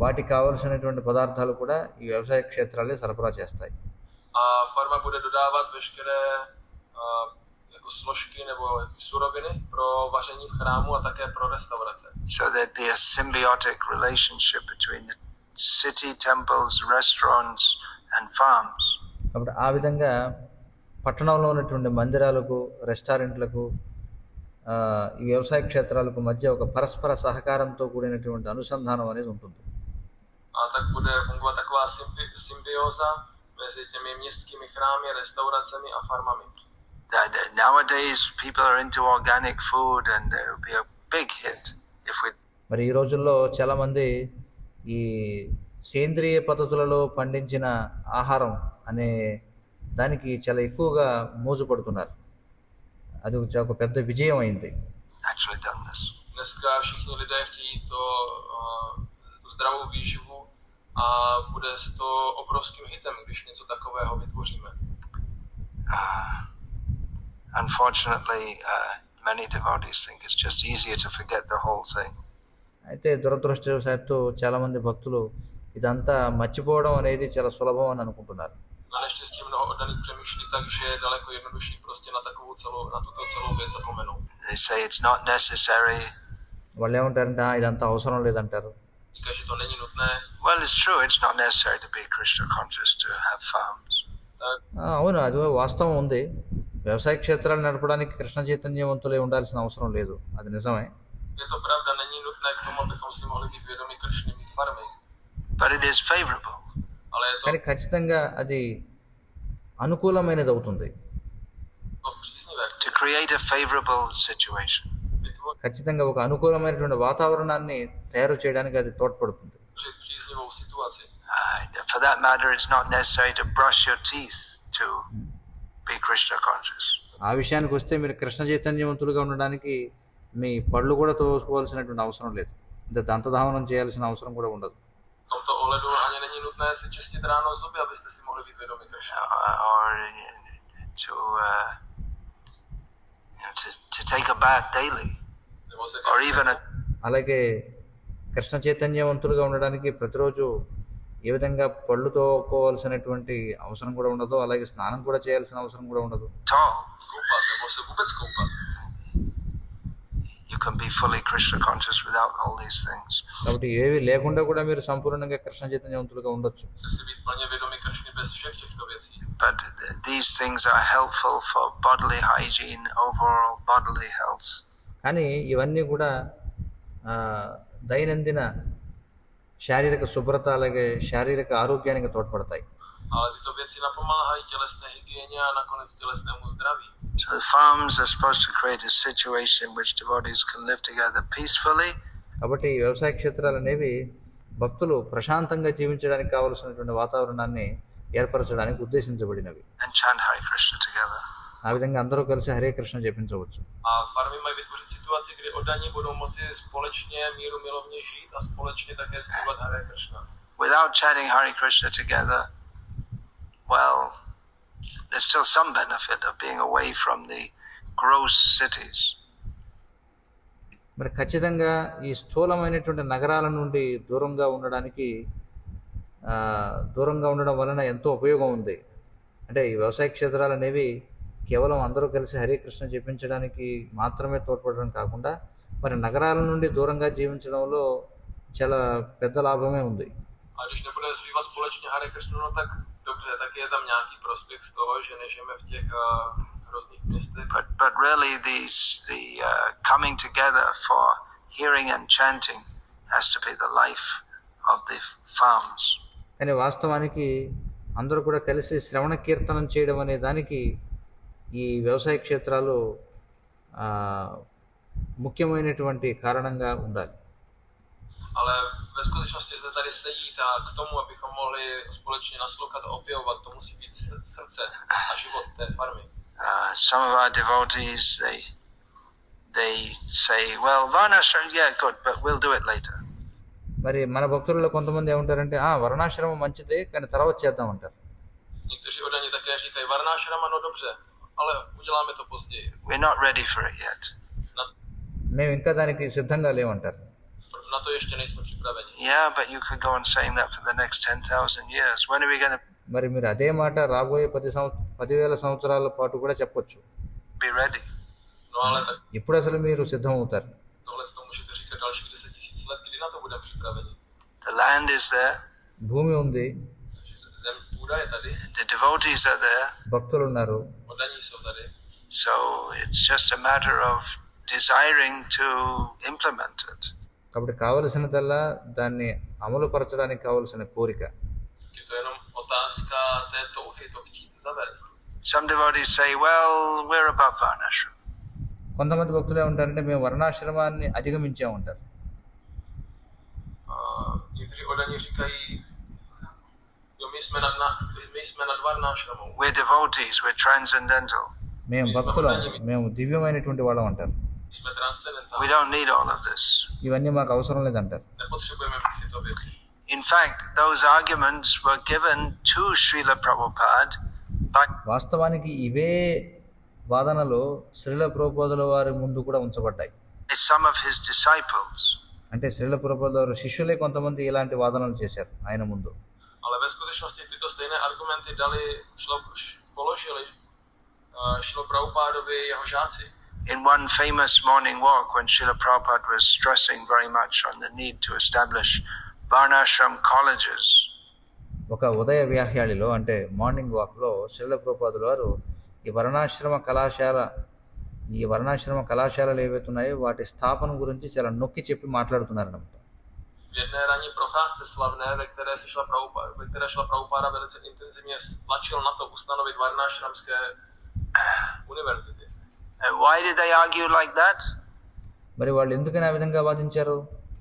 వాటికి కావలసినటువంటి పదార్థాలు కూడా ఈ వ్యవసాయ క్షేత్రాలే సరఫరా చేస్తాయి. Farma bude dodávat veškeré jako složky nebo suroviny pro vaření v chrámu a také pro restaurace. So there'd be a symbiotic relationship between the city temples, restaurants and farms. కాబట్టి ఆ విధంగా పట్టణంలో ఉన్నటువంటి మందిరాలకు రెస్టారెంట్లకు ఈ వ్యవసాయ క్షేత్రాలకు మధ్య ఒక పరస్పర సహకారంతో కూడినటువంటి అనుసంధానం అనేది ఉంటుంది. A tak bude fungovat taková symbioza mezi těmi městskými chrámy, restauracemi a farmami. Nowadays people are into organic food and there will be a big hit if we. మరి ఈ రోజుల్లో చాలా మంది ఈ సేంద్రియ పద్ధతులలో పండించిన ఆహారం అనే దానికి చాలా ఎక్కువగా మోజు పడుతున్నారు. అది ఒక పెద్ద విజయం అయింది. Dneska všichni lidé chtějí tu zdravou výživu a bude to obrovským hitem, když něco takového vytvoříme. Unfortunately, many devotees think it's just easier to forget the whole thing. అయితే దురదృష్టవశాత్తు చాలా మంది భక్తులు ఇదంతా మర్చిపోవడం అనేది చాలా సులభం అని అనుకుంటున్నారు. Na neštěstí mnoho oddaných přemýšlí tak, že je daleko jednodušší prostě na tuto celou věc zapomenout. They say it's not necessary. వాళ్ళు ఏమంటారంటే ఇదంతా అవసరం లేదంటారు. Říká, že to není nutné. Well, it's true. It's not necessary to be Krishna conscious to have farms. Tak అవును, అది వాస్తవం ఉంది. వ్యవసాయ క్షేత్రాలు నడపడానికి కృష్ణ చైతన్యవంతులే ఉండాల్సిన అవసరం లేదు, అది నిజమే. je to pravda, není nutné k tomu, abychom si mohli být vědomi Krišny, mít farmy. But it is favorable. Ale je కానీ ఖచ్చితంగా అది అనుకూలమైనది అవుతుంది. to příznivé. To create a favorable situation. Vytvořit ఖచ్చితంగా ఒక అనుకూలమైనటువంటి వాతావరణాన్ని తయారు చేయడానికి అది తోడ్పడుతుంది. příznivou situaci. For that matter, it's not necessary to brush your teeth to be Krishna conscious. ఆ విషయానికి వస్తే మీరు కృష్ణ చైతన్యవంతులుగా ఉండడానికి మీ పళ్ళు కూడా తోసుకోవాల్సినటువంటి అవసరం లేదు, అంటే దంతధావనం చేయాల్సిన అవసరం కూడా ఉండదు. V tomto ohledu ani není nutné si čistit ráno zuby, abyste si mohli být vědomi Krišny. Or to to take a bath daily, Nebo se or even a అలాగే కృష్ణ చైతన్యవంతులుగా ఉండడానికి ప్రతిరోజు ఏ విధంగా పళ్ళు తోకోవాల్సినటువంటి అవసరం కూడా ఉండదు, అలాగే స్నానం కూడా చేయాల్సిన అవసరం కూడా ఉండదు. tall. koupat, nebo se vůbec koupat. You can be fully Krishna conscious without all these things. కాబట్టి ఏవి లేకుండా కూడా మీరు సంపూర్ణంగా కృష్ణ చైతన్యవంతులుగా ఉండొచ్చు. Chce si být plně vědomi Krišny bez všech těchto věcí. But these things are helpful for bodily hygiene, overall bodily health. కానీ ఇవన్నీ కూడా దైనందిన శారీరక శుభ్రత అలాగే శారీరక ఆరోగ్యానికి తోడ్పడతాయి. Ale tyto věci napomáhají tělesné hygieně a nakonec tělesnému zdraví. So the farms are supposed to create a situation in which devotees can live together peacefully కాబట్టి ఈ వ్యవసాయ క్షేత్రాలు అనేవి భక్తులు ప్రశాంతంగా జీవించడానికి కావలసినటువంటి వాతావరణాన్ని ఏర్పరచడానికి ఉద్దేశించబడినవి. and chant Hare Krishna together. ఆ విధంగా అందరూ కలిసి Hare Krishna జపించవచ్చు. A farmy mají vytvořit situaci, kdy oddaní budou moci společně míru milovně žít a společně také zpívat Hare Krishna. Without chanting Hare Krishna together, well, there's still some benefit of being away from the gross cities. మరి ఖచ్చితంగా ఈ స్థూలమైనటువంటి నగరాల నుండి దూరంగా ఉండడం వలన ఎంతో ఉపయోగం ఉంది. అంటే ఈ వ్యవసాయ క్షేత్రాలు అనేవి కేవలం అందరూ కలిసి హరే కృష్ణ జపించడానికి మాత్రమే తోడ్పడడం కాకుండా మరి నగరాల నుండి దూరంగా జీవించడంలో చాలా పెద్ద లాభమే ఉంది. A když nebudeme zpívat společně Hare Krishna, no tak dobře, tak je tam nějaký prospěch z toho, že nežijeme v těch hrozných městech. But really, the coming together for hearing and chanting has to be the life of the farms. కానీ వాస్తవానికి అందరూ కూడా కలిసి శ్రవణ కీర్తనం చేయడం అనే దానికి ఈ వ్యవసాయ క్షేత్రాలు ముఖ్యమైనటువంటి కారణంగా ఉండాలి. Ale ve skutečnosti se tady sejít a k tomu, abychom mohli společně naslouchat a opěvovat, to musí být srdce a život té farmy. Some of our devotees, they say, well, Varnashram, yeah, good, but we'll do it later. మరి మన భక్తులలో కొంతమంది ఏమంటారంటే వర్ణాశ్రమం మంచిదే కానీ తర్వాత చేద్దామంటారు. Někteří oddaní také říkají, varnášrama, no dobře, ale uděláme to později. We're not ready for it yet. మేము ఇంకా దానికి సిద్ధంగా లేవంటారు. Na to ještě nejsme připraveni. Yeah, but you could go on saying that for the next 10,000 years. When are we going to మరి మీరు అదే మాట రాబోయే 10,000 సంవత్సరాల పాటు కూడా చెప్పొచ్చు. be ready? No ale tak ఇప్పుడు అసలు మీరు సిద్ధం అవుతారు. tohle to můžete říkat dalších 10 000 let, kdy na to budeme připraveni. The land is there, భూమి ఉంది, Takže zem, půda je tady, the devotees are there, భక్తులు ఉన్నారు. oddaní jsou tady. so it's just a matter of desiring to implement it. కాబట్టి కావలసినదల్లా దాన్ని అమలు పరచడానికి కావలసిన కోరిక. Je to jenom otázka té touhy to chtít zavést. Some devotees say, well, we're above Varnashram. కొంతమంది భక్తులు ఏమంటారంటే మేము వర్ణాశ్రమాన్ని అధిగమించామంటారు. Někteří oddaní říkají, jo, my jsme nad varnášramou. We're devotees, we're transcendental. మేము భక్తులం, మేము దివ్యమైనటువంటి వాళ్ళం అంటారు. My jsme transcendentální. We don't need all of this. ఇవన్నీ మాకు అవసరం లేదంటారు. Nepotřebujeme tyto věci. In fact, those arguments were given to Srila Prabhupada by వాస్తవానికి ఇవే వాదనలు శ్రీల ప్రభుపాదుల వారి ముందు కూడా ఉంచబడ్డాయి. some of his disciples. అంటే శ్రీల ప్రభుపాదుల వారు శిష్యులే కొంతమంది ఇలాంటి వాదనలు చేశారు ఆయన ముందు. Ale ve skutečnosti tyto stejné argumenty položili Šrila Prabhupádovi jeho žáci. In one famous morning walk, when Srila Prabhupada was stressing very much on the need to establish Varnashram colleges, ఒక ఉదయ వ్యాఖ్యాళిలో అంటే మార్నింగ్ వాక్లో శ్రీల ప్రభుపాదుల వారు ఈ వర్ణాశ్రమ కళాశాలలు ఏవైతే ఉన్నాయో వాటి స్థాపన గురించి చాలా నొక్కి చెప్పి మాట్లాడుతున్నారన్నమాట. V jedné ranní procházce slavné, ve které Šrila Prabhupáda velice intenzivně tlačil na to ustanovit varnášramské univerzity. and why did they argue like that? మరి వాళ్ళు ఎందుకని ఆ విధంగా వాదించారు?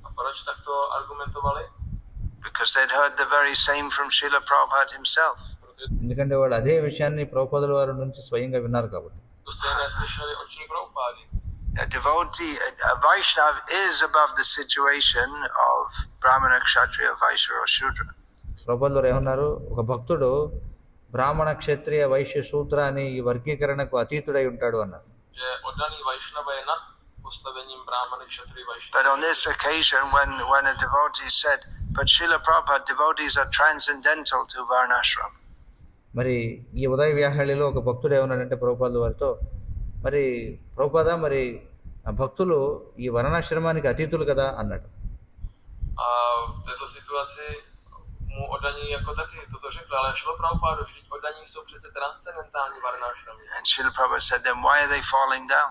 A proč takto argumentovali? Because they'd heard the very same from Srila Prabhupada himself. ఎందుకంటే వాళ్ళు అదే విషయాన్ని ప్రభుపాదుల వారి నుంచి స్వయంగా విన్నారు కాబట్టి. To stejné slyšeli od Šrily Prabhupády. A devotee, a Vaishnav is above the situation of Brahmana, Kshatriya, Vaishya or Shudra. ప్రభుపాదుల వారు ఏమన్నారు? ఒక భక్తుడు బ్రాహ్మణ, క్షత్రియ, వైశ్య, శూద్ర అని ఈ వర్గీకరణకు అతీతుడై ఉంటాడు అన్నారు. Že oddaný Vaishnava je nad postavením Brahmany, Kshatriya, Vaishya. But on this occasion, when a devotee said, but Srila Prabhupada, devotees are transcendental to Varnashram. మరి ఈ ఉదయ వ్యాహళిలో ఒక భక్తుడు ఏమన్నాడంటే ప్రభుపాదుల వారితో, మరి ప్రభుపాద, మరి ఆ భక్తులు ఈ వర్ణాశ్రమానికి అతీతులు కదా అన్నాడు. A v této situaci mu oddaní jako taky toto řekl, ale Šrila Prabhupáda, vždyť oddaní jsou přece transcendentální varnášramy. And Srila Prabhupada said, then why are they falling down?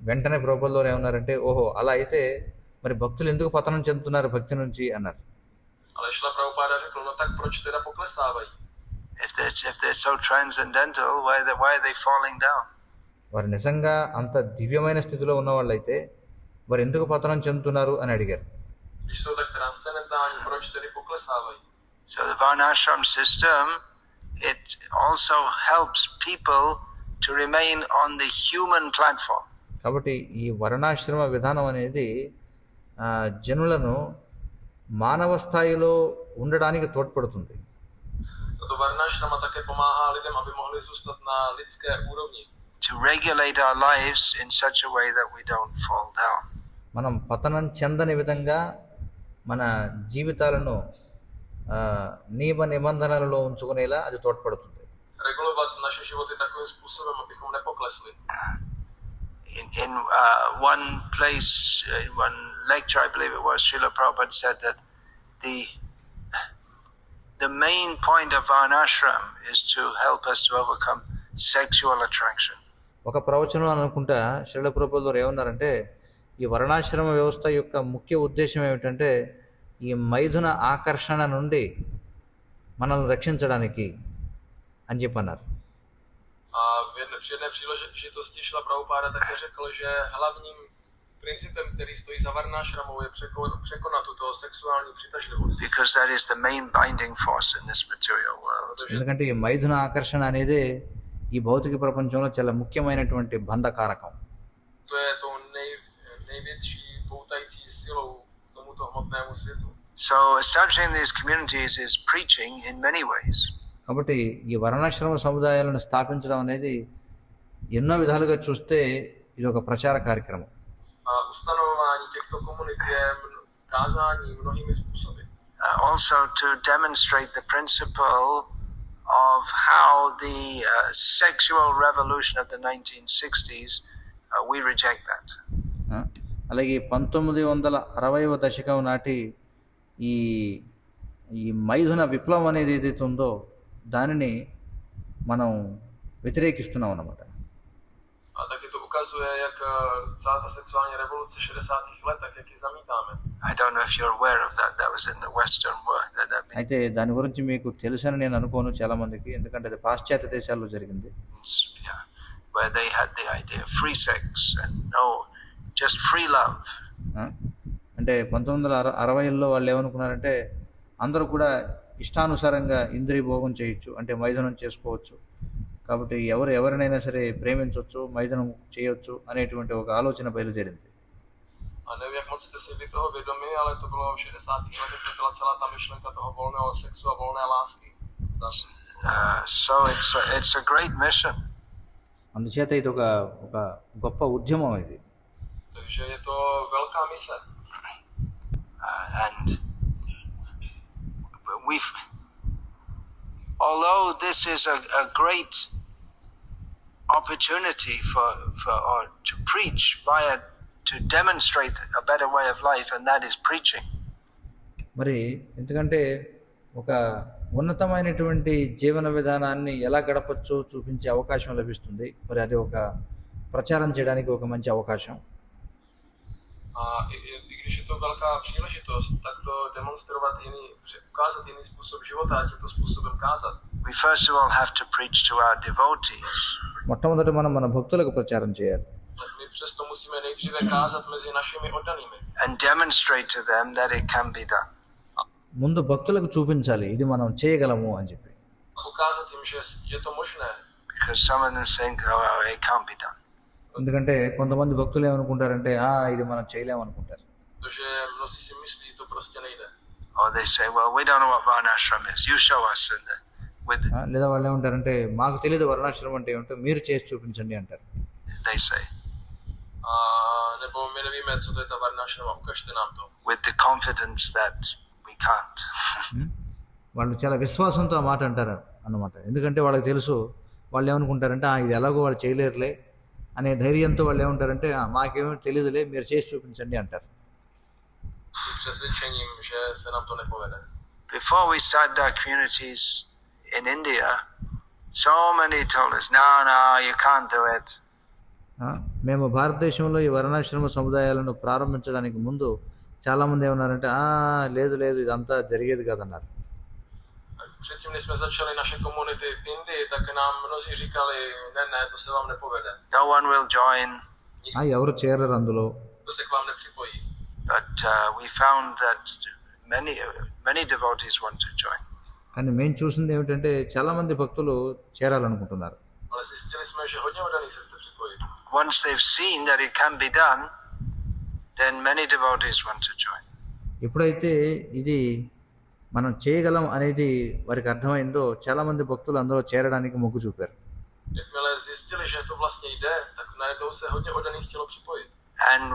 వెంటనే ప్రభుపాదుల వారు ఏమన్నారంటే, ఓహో అలా అయితే మరి భక్తులు ఎందుకు పతనం చెందుతున్నారు భక్తి నుంచి అన్నారు. Ale Šrila Prabhupáda řekl, no tak proč teda poklesávají? If they're so transcendental, why are they falling down? వారు నిజంగా అంత దివ్యమైన స్థితిలో ఉన్నవాళ్ళైతే వారు ఎందుకు పతనం చెందుతున్నారు అని అడిగారు. Když jsou tak transcendentální, proč tedy poklesávají? So the Varnashram system, it also helps people to remain on the human platform. కాబట్టి ఈ వర్ణాశ్రమ విధానం అనేది జనులను మానవ స్థాయిలో ఉండడానికి తోడ్పడుతుంది. Toto varnášrama také pomáhá lidem, aby mohli zůstat na lidské úrovni. To regulate our lives in such a way that we don't fall down. మనం పతనం చెందని విధంగా మన జీవితాలను నియమ నిబంధనలలో ఉంచుకునేలా అది తోడ్పడుతుంది. Regulovat naše životy takovým způsobem, abychom nepoklesli. In one place, in one lecture, I believe it was, Srila Prabhupada said that the main point of Varnashram is to help us to overcome sexual attraction. ఒక ప్రవచనం అనుకుంటా శ్రీల ప్రభుపాదుల వారు ఏమన్నారంటే, ఈ వర్ణాశ్రమ వ్యవస్థ యొక్క ముఖ్య ఉద్దేశం ఏమిటంటే ఈ మైథున ఆకర్షణ నుండి మనల్ని రక్షించడానికి అని చెప్పన్నారు. A při jedné příležitosti Šrila Prabhupáda také řekl, že hlavním principem, který stojí za varnášramou, je překonat tuto sexuální přitažlivost. Because that is the main binding force in this material world. ఎందుకంటే ఈ మైథున ఆకర్షణ అనేది ఈ భౌతిక ప్రపంచంలో చాలా ముఖ్యమైనటువంటి బంధకారకం. To je tou největší poutající silou k tomuto hmotnému světu. So establishing these communities is preaching in many ways. కాబట్టి ఈ వర్ణాశ్రమ సముదాయాలను స్థాపించడం అనేది ఎన్నో విధాలుగా చూస్తే ఇది ఒక ప్రచార కార్యక్రమం. A ustanovování těchto komunit je kázání mnohými způsoby. Also to demonstrate the principle of how the sexual revolution of the 1960s, we reject that. అలాగే 1960వ దశకం నాటి ఈ మైథున విప్లవం అనేది ఏదైతే ఉందో దానిని మనం వ్యతిరేకిస్తున్నాం అన్నమాట. A taky to ukazuje, jak celá ta sexuální revoluce 60. let, tak jak ji zamítáme. I don't know if you're aware of that. That was in the Western world. అయితే దాని గురించి మీకు తెలుసని నేను అనుకోను చాలా మందికి, ఎందుకంటే అది పాశ్చాత్య దేశాల్లో జరిగింది. Yeah, where they had the idea of free sex and no, just free love. అంటే 1960ల్లో వాళ్ళు ఏమనుకున్నారంటే అందరూ కూడా ఇష్టానుసారంగా ఇంద్రియ భోగం చేయొచ్చు, అంటే మైథునం చేసుకోవచ్చు, కాబట్టి ఎవరినైనా సరే ప్రేమించవచ్చు, మైథునం చేయొచ్చు అనేటువంటి ఒక ఆలోచన బయలుదేరింది. A nevím, jak moc jste si vy toho vědomi, ale to bylo v 60. letech, to byla celá ta myšlenka toho volného sexu a volné lásky. So it's a great mission. అందుచేత ఇది ఒక గొప్ప ఉద్యమం ఇది. Takže je to velká mise. And although this is a great opportunity or to preach to demonstrate a better way of life, and that is preaching. మరి ఎందుకంటే ఒక ఉన్నతమైనటువంటి జీవన విధానాన్ని ఎలా గడపచ్చో చూపించే అవకాశం లభిస్తుంది. మరి అది ఒక ప్రచారం చేయడానికి ఒక మంచి అవకాశం. I když je to velká příležitost, tak to demonstrovat ukázat jiný způsob života a tímto způsobem kázat. We first of all have to preach to our devotees. మొట్టమొదటి మనం మన భక్తులకు ప్రచారం చేయాలి. Tak my přesto musíme nejdříve kázat mezi našimi oddanými. And demonstrate to them that it can be done. ముందు భక్తులకు చూపించాలి ఇది మనం చేయగలము అని చెప్పి. Ukázat jim, že je to možné. Because some of them think, oh, it can't be done. ఎందుకంటే కొంతమంది భక్తులు ఏమనుకుంటారంటే ఇది మనం చేయలేము అనుకుంటారు. Protože mnozí si myslí, to prostě nejde. Or they say, well, we don't know what varnashram is. You show us. లేదా వాళ్ళు ఏమంటారంటే మాకు తెలియదు వర్ణాశ్రమం అంటే ఏమిటో మీరు చేసి చూపించండి అంటారు. They say. Nebo my nevíme, co to je ta varnashrama, ukažte nám to. With the confidence that we can't. వాళ్ళు చాలా విశ్వాసంతో ఆ మాట అంటారు అన్నమాట. ఎందుకంటే వాళ్ళకి తెలుసు వాళ్ళు ఏమనుకుంటారంటే ఇది ఎలాగో వాళ్ళు చేయలేరులే అనే ధైర్యంతో వాళ్ళు ఏమంటారంటే మాకేమో తెలియదులే మీరు చేసి చూపించండి అంటారు. Přesvědčením, že se nám to nepovede. Before we started our communities in India, so many told us, no, you can't do it. మేము భారతదేశంలో ఈ వర్ణాశ్రమ సముదాయాలను ప్రారంభించడానికి ముందు చాలా మంది ఏమన్నారంటే లేదు ఇదంతా జరిగేది కాదన్నారు. Předtím, než jsme začali naše komunity v Indii, tak nám mnozí říkali, ne, to se vám nepovede. No one will join. ఎవరు చేరరు అందులో. To se k vám nepřipojí. But we found that many devotees want to join. కానీ మేము చూసింది ఏమిటంటే చాలా మంది భక్తులు చేరాలనుకుంటున్నారు. Ale zjistili jsme, že hodně oddaných se chce připojit. Once they've seen that it can be done, then many devotees want to join. ఎప్పుడైతే ఇది మనం చేయగలం అనేది వారికి అర్థమైందో చాలా మంది భక్తులు అందులో చేరడానికి మొగ్గు చూపారు. Jakmile zjistili, že to vlastně jde, tak najednou se hodně oddaných chtělo připojit. And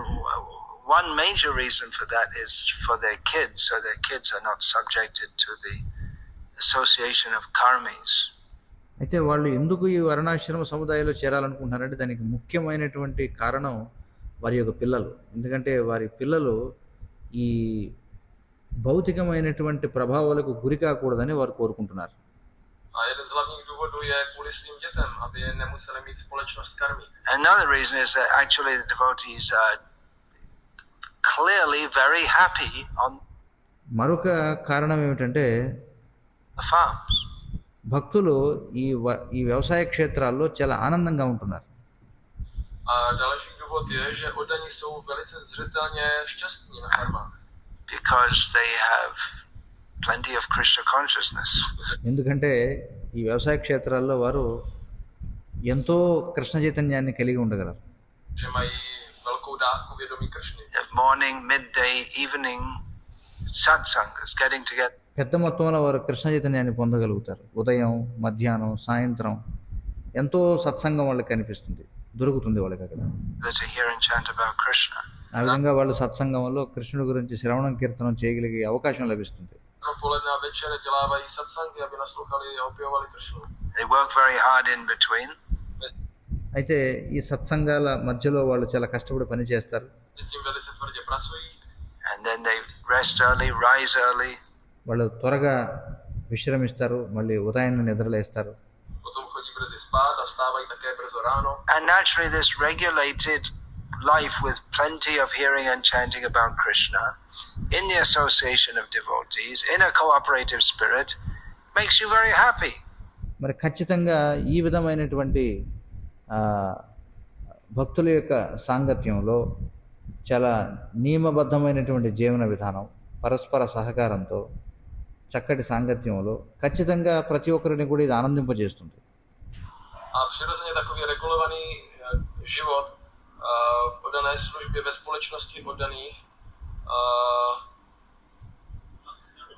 one major reason for that is for their kids, so their kids are not subjected to the association of karmis. అయితే వాళ్ళు ఎందుకు ఈ వర్ణాశ్రమ సముదాయంలో చేరాలనుకుంటున్నారంటే దానికి ముఖ్యమైనటువంటి కారణం వారి యొక్క పిల్లలు. ఎందుకంటే వారి పిల్లలు ఈ భౌతికమైనటువంటి ప్రభావాలకు గురి కాకూడదని వారు కోరుకుంటున్నారు. A jeden z hlavních důvodů je kvůli svým dětem, aby nemuseli mít společnost karmí. Another reason is that actually the devotees are clearly very happy on మరొక కారణం ఏమిటంటే the farms. భక్తులు ఈ వ్యవసాయ క్షేత్రాల్లో చాలా ఆనందంగా ఉంటున్నారు. A další důvod je, že oddaní jsou velice zřetelně šťastní na farmách. Because they have plenty of Krishna consciousness. ఎందుకంటే ఈ వ్యవసాయ క్షేత్రాల్లో వారు ఎంతో కృష్ణ చైతన్యాన్ని కలిగి ఉండగలరు. Že mají velkou dávku vědomí Kršny. Morning, midday, evening satsangas, getting together. పెద్ద మొత్తంలో వారు కృష్ణ చైతన్యాన్ని పొందగలుగుతారు. ఉదయం, మధ్యాహ్నం, సాయంత్రం ఎంతో సత్సంగం వాళ్ళకి కనిపిస్తుంది, దొరుకుతుంది వాళ్ళకి అక్కడ. To hear and chant about Krishna. ఆ విధంగా వాళ్ళు సత్సంగంలో కృష్ణుడి గురించి శ్రవణం కీర్తనం చేయగలిగే అవకాశం లభిస్తుంది. Poledne a večer dělávají satsangy, aby naslouchali a opěvovali Kršnu. They work very hard in between. అయితే ఈ సత్సంగాల మధ్యలో వాళ్ళు చాలా కష్టపడి పని చేస్తారు. Tím velice tvrdě pracují. And then they rest early, rise early. వాళ్ళు త్వరగా విశ్రమిస్తారు, మళ్ళీ ఉదయాన్నే నిద్రలేస్తారు. Potom chodí brzy spát a vstávají také brzo ráno. And naturally this regulated life with plenty of hearing and chanting about Krishna in the association of devotees in a cooperative spirit makes you very happy. మరి ఖచ్చితంగా ఈ విధమైనటువంటి భక్తుల యొక్క సాంగత్యంలో చాలా నియమబద్ధమైనటువంటి జీవన విధానం, పరస్పర సహకారంతో చక్కటి సాంగత్యంలో ఖచ్చితంగా ప్రతి ఒక్కరిని కూడా ఇది ఆనందింపజేస్తుంది. A přirozeně takový regulovaný život v oddané službě ve společnosti oddaných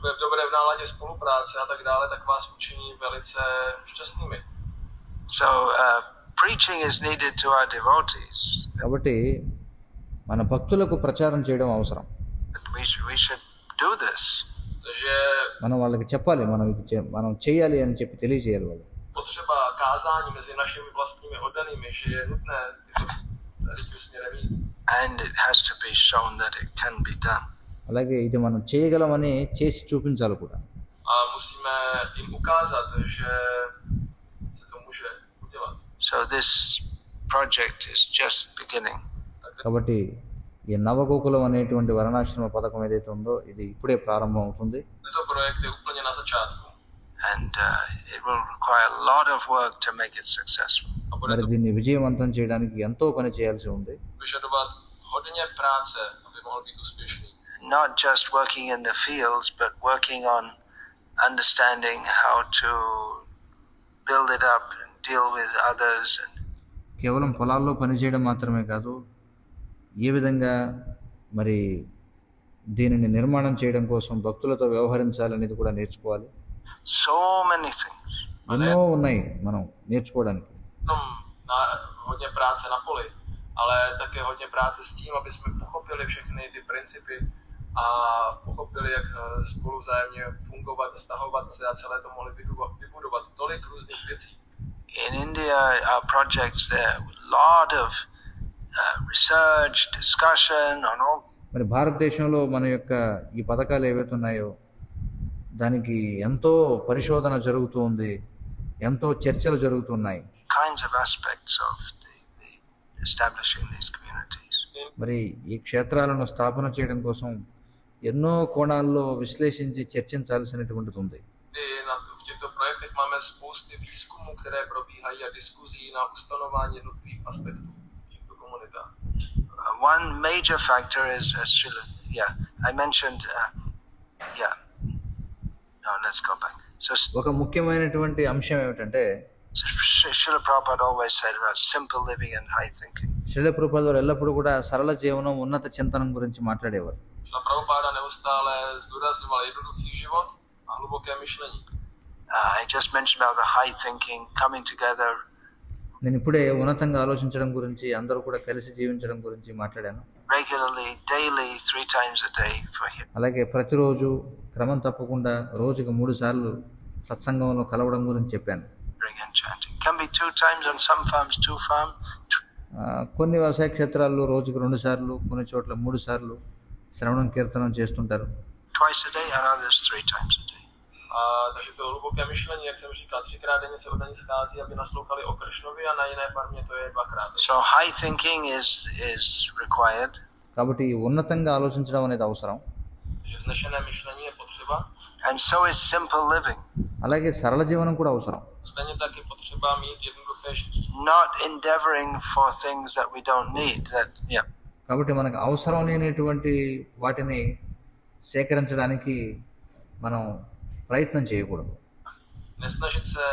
v dobré náladě spolupráce a tak dále, tak vás učiní velice šťastnými. So preaching is needed to our devotees. కాబట్టి మన భక్తులకు ప్రచారం చేయడం అవసరం. We should do this. Takže మనం వాళ్ళకి చెప్పాలి, మనం చేయాలి అని చెప్పి తెలియజేయాలి వాళ్ళు. potřeba kázání mezi našimi vlastními oddanými, že je nutné tyto lidi směrem jít. And it has to be shown that it can be done. అలాగే ఇది మనం చేయగలమని చేసి చూపించాలి కూడా. A musíme jim ukázat, že se to může udělat. So this project is just beginning. కాబట్టి ఈ నవగోకులం అనేటువంటి వర్ణాశ్రమ పథకం ఏదైతే ఉందో ఇది ఇప్పుడే ప్రారంభం అవుతుంది. Tento projekt je úplně na začátku. And it will require a lot of work to make it successful. A bude మరి to దీన్ని విజయవంతం చేయడానికి ఎంతో పని చేయాల్సి ఉంది. vyžadovat hodně práce, aby mohl být úspěšný. Not just working in the fields, but working on understanding how to build it up and deal with others. And కేవలం పొలాల్లో పనిచేయడం మాత్రమే కాదు, ఏ విధంగా మరి దీనిని నిర్మాణం చేయడం కోసం భక్తులతో వ్యవహరించాలనేది కూడా నేర్చుకోవాలి. so many things. ఎన్నో ఉన్నాయి మనం నేర్చుకోవడానికి. Jenom hodně práce na poli, ale také hodně práce s tím, aby jsme pochopili všechny ty principy a pochopili, jak spolu vzájemně fungovat, vztahovat se a celé to mohli vybudovat. Tolik různých věcí. In India, our projects there, a lot of research, discussion on all మరి భారతదేశంలో మన యొక్క ఈ పథకాలు ఏవైతే ఉన్నాయో దానికి ఎంతో పరిశోధన జరుగుతూ ఉంది, ఎంతో చర్చలు జరుగుతున్నాయి. kinds of aspects of the establishing these communities. మరి ఈ క్షేత్రాలను స్థాపన చేయడం కోసం ఎన్నో కోణాల్లో విశ్లేషించి చర్చించాల్సినటువంటిది ఉంది. V těchto projektech máme spousty výzkumů, které probíhají a diskuzí na ustanování jednotlivých aspektů těchto komunitách. One major factor is I mentioned no, let's go back. So ఒక ముఖ్యమైనటువంటి అంశం ఏమిటంటే Srila Prabhupada always said about simple living and high thinking. Srila Prabhupada వారు ఎల్లప్పుడూ కూడా సరళ జీవనం, ఉన్నత చింతనం గురించి మాట్లాడేవారు. Šla Prabhupáda neustále zdůrazňoval jednoduchý život a hluboké myšlení. I just mentioned about the high thinking, coming together. నేను ఇప్పుడే ఉన్నతంగా ఆలోచించడం గురించి, అందరూ కూడా కలిసి జీవించడం గురించి మాట్లాడాను. Regularly, daily, 3 times a day for him. అలాగే ప్రతిరోజు క్రమం తప్పకుండా రోజుకు 3 సార్లు సత్సంగంలో కలవడం గురించి చెప్పాను. And chanting. Can be 2 times on some farms, 2 farms. కొన్ని వ్యవసాయ క్షేత్రాల్లో రోజుకు 2 సార్లు, కొన్ని చోట్ల 3 సార్లు శ్రవణం కీర్తనం చేస్తుంటారు. Twice a day, and others 3 times a day. Takže to hluboké myšlení, jak jsem říkal, 3krát denně se oddaní schází, aby naslouchali o Kršnovi a na jiné farmě to je 2krát. So high thinking is required. కాబట్టి ఉన్నతంగా ఆలోచించడం అనేది అవసరం. Takže vznešené myšlení je potřeba. And so is simple living. అలాగే సరళ జీవనం కూడా అవసరం. Stejně tak je potřeba mít jednoduché žití. Not endeavoring for things that we don't need. కాబట్టి మనకు అవసరం లేనటువంటి వాటిని సేకరించడానికి మనం ప్రయత్నం చేయకూడదు. Nesnažit se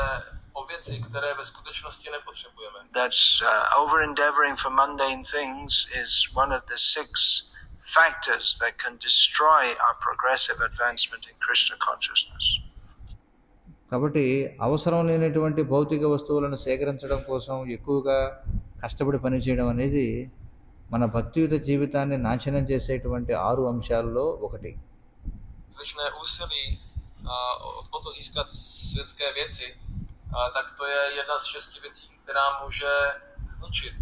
o věci, které ve skutečnosti nepotřebujeme. That's over endeavoring for mundane things is one of the 6 factors that can destroy our progressive advancement in Krishna consciousness. కాబట్టి అవసరం లేనటువంటి భౌతిక వస్తువులను సేకరించడం కోసం ఎక్కువగా కష్టపడి పనిచేయడం అనేది మన భక్తియుత జీవితాన్ని నాశనం చేసేటువంటి 6 అంశాల్లో ఒకటి. Zbytečné úsilí o to získat světské věci, tak to je jedna z 6 věcí, která může zničit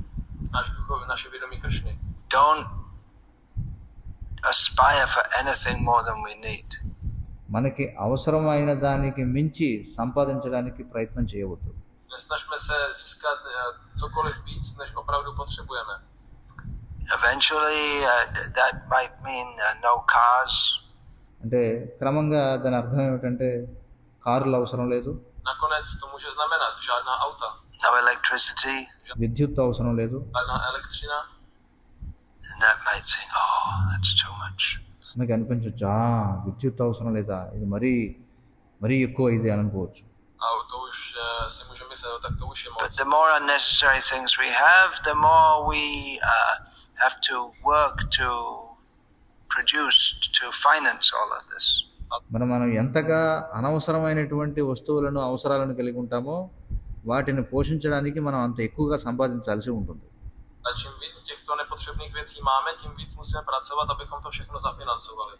naše vědomí Kršny. Don't aspire for anything more than we need. మనకి అవసరమైన దానికి మించి సంపాదించడానికి ప్రయత్నం చేయవద్దు. Nesnažme se získat cokoliv víc, než opravdu potřebujeme. Eventually, that might mean no cars. అంటే క్రమంగా దాని అర్థం ఏమిటంటే కార్లు అవసరం లేదు, Nakonec to může znamenat žádná auta, No electricity. విద్యుత్ అవసరం లేదు. žádná elektřina. And that might think, oh, that's too much. మీకు అనిపించవచ్చు, విద్యుత్ అవసరం లేదా, ఇది మరీ ఎక్కువ ఇది అని అనుకోవచ్చు. A to už si můžeme myslet, tak to už je But moc. the more unnecessary things we have, the more we have to work to produce to finance all of this. మనం ఎంతగా అనవసరమైనటువంటి వస్తువులను, అవసరాలను కలిగి ఉంటామో వాటిని పోషించడానికి మనం అంత ఎక్కువగా సంపాదించాల్సి ఉంటుంది. A čím víc těchto nepotřebných věcí máme, tím víc musíme pracovat, abychom to všechno zafinancovali.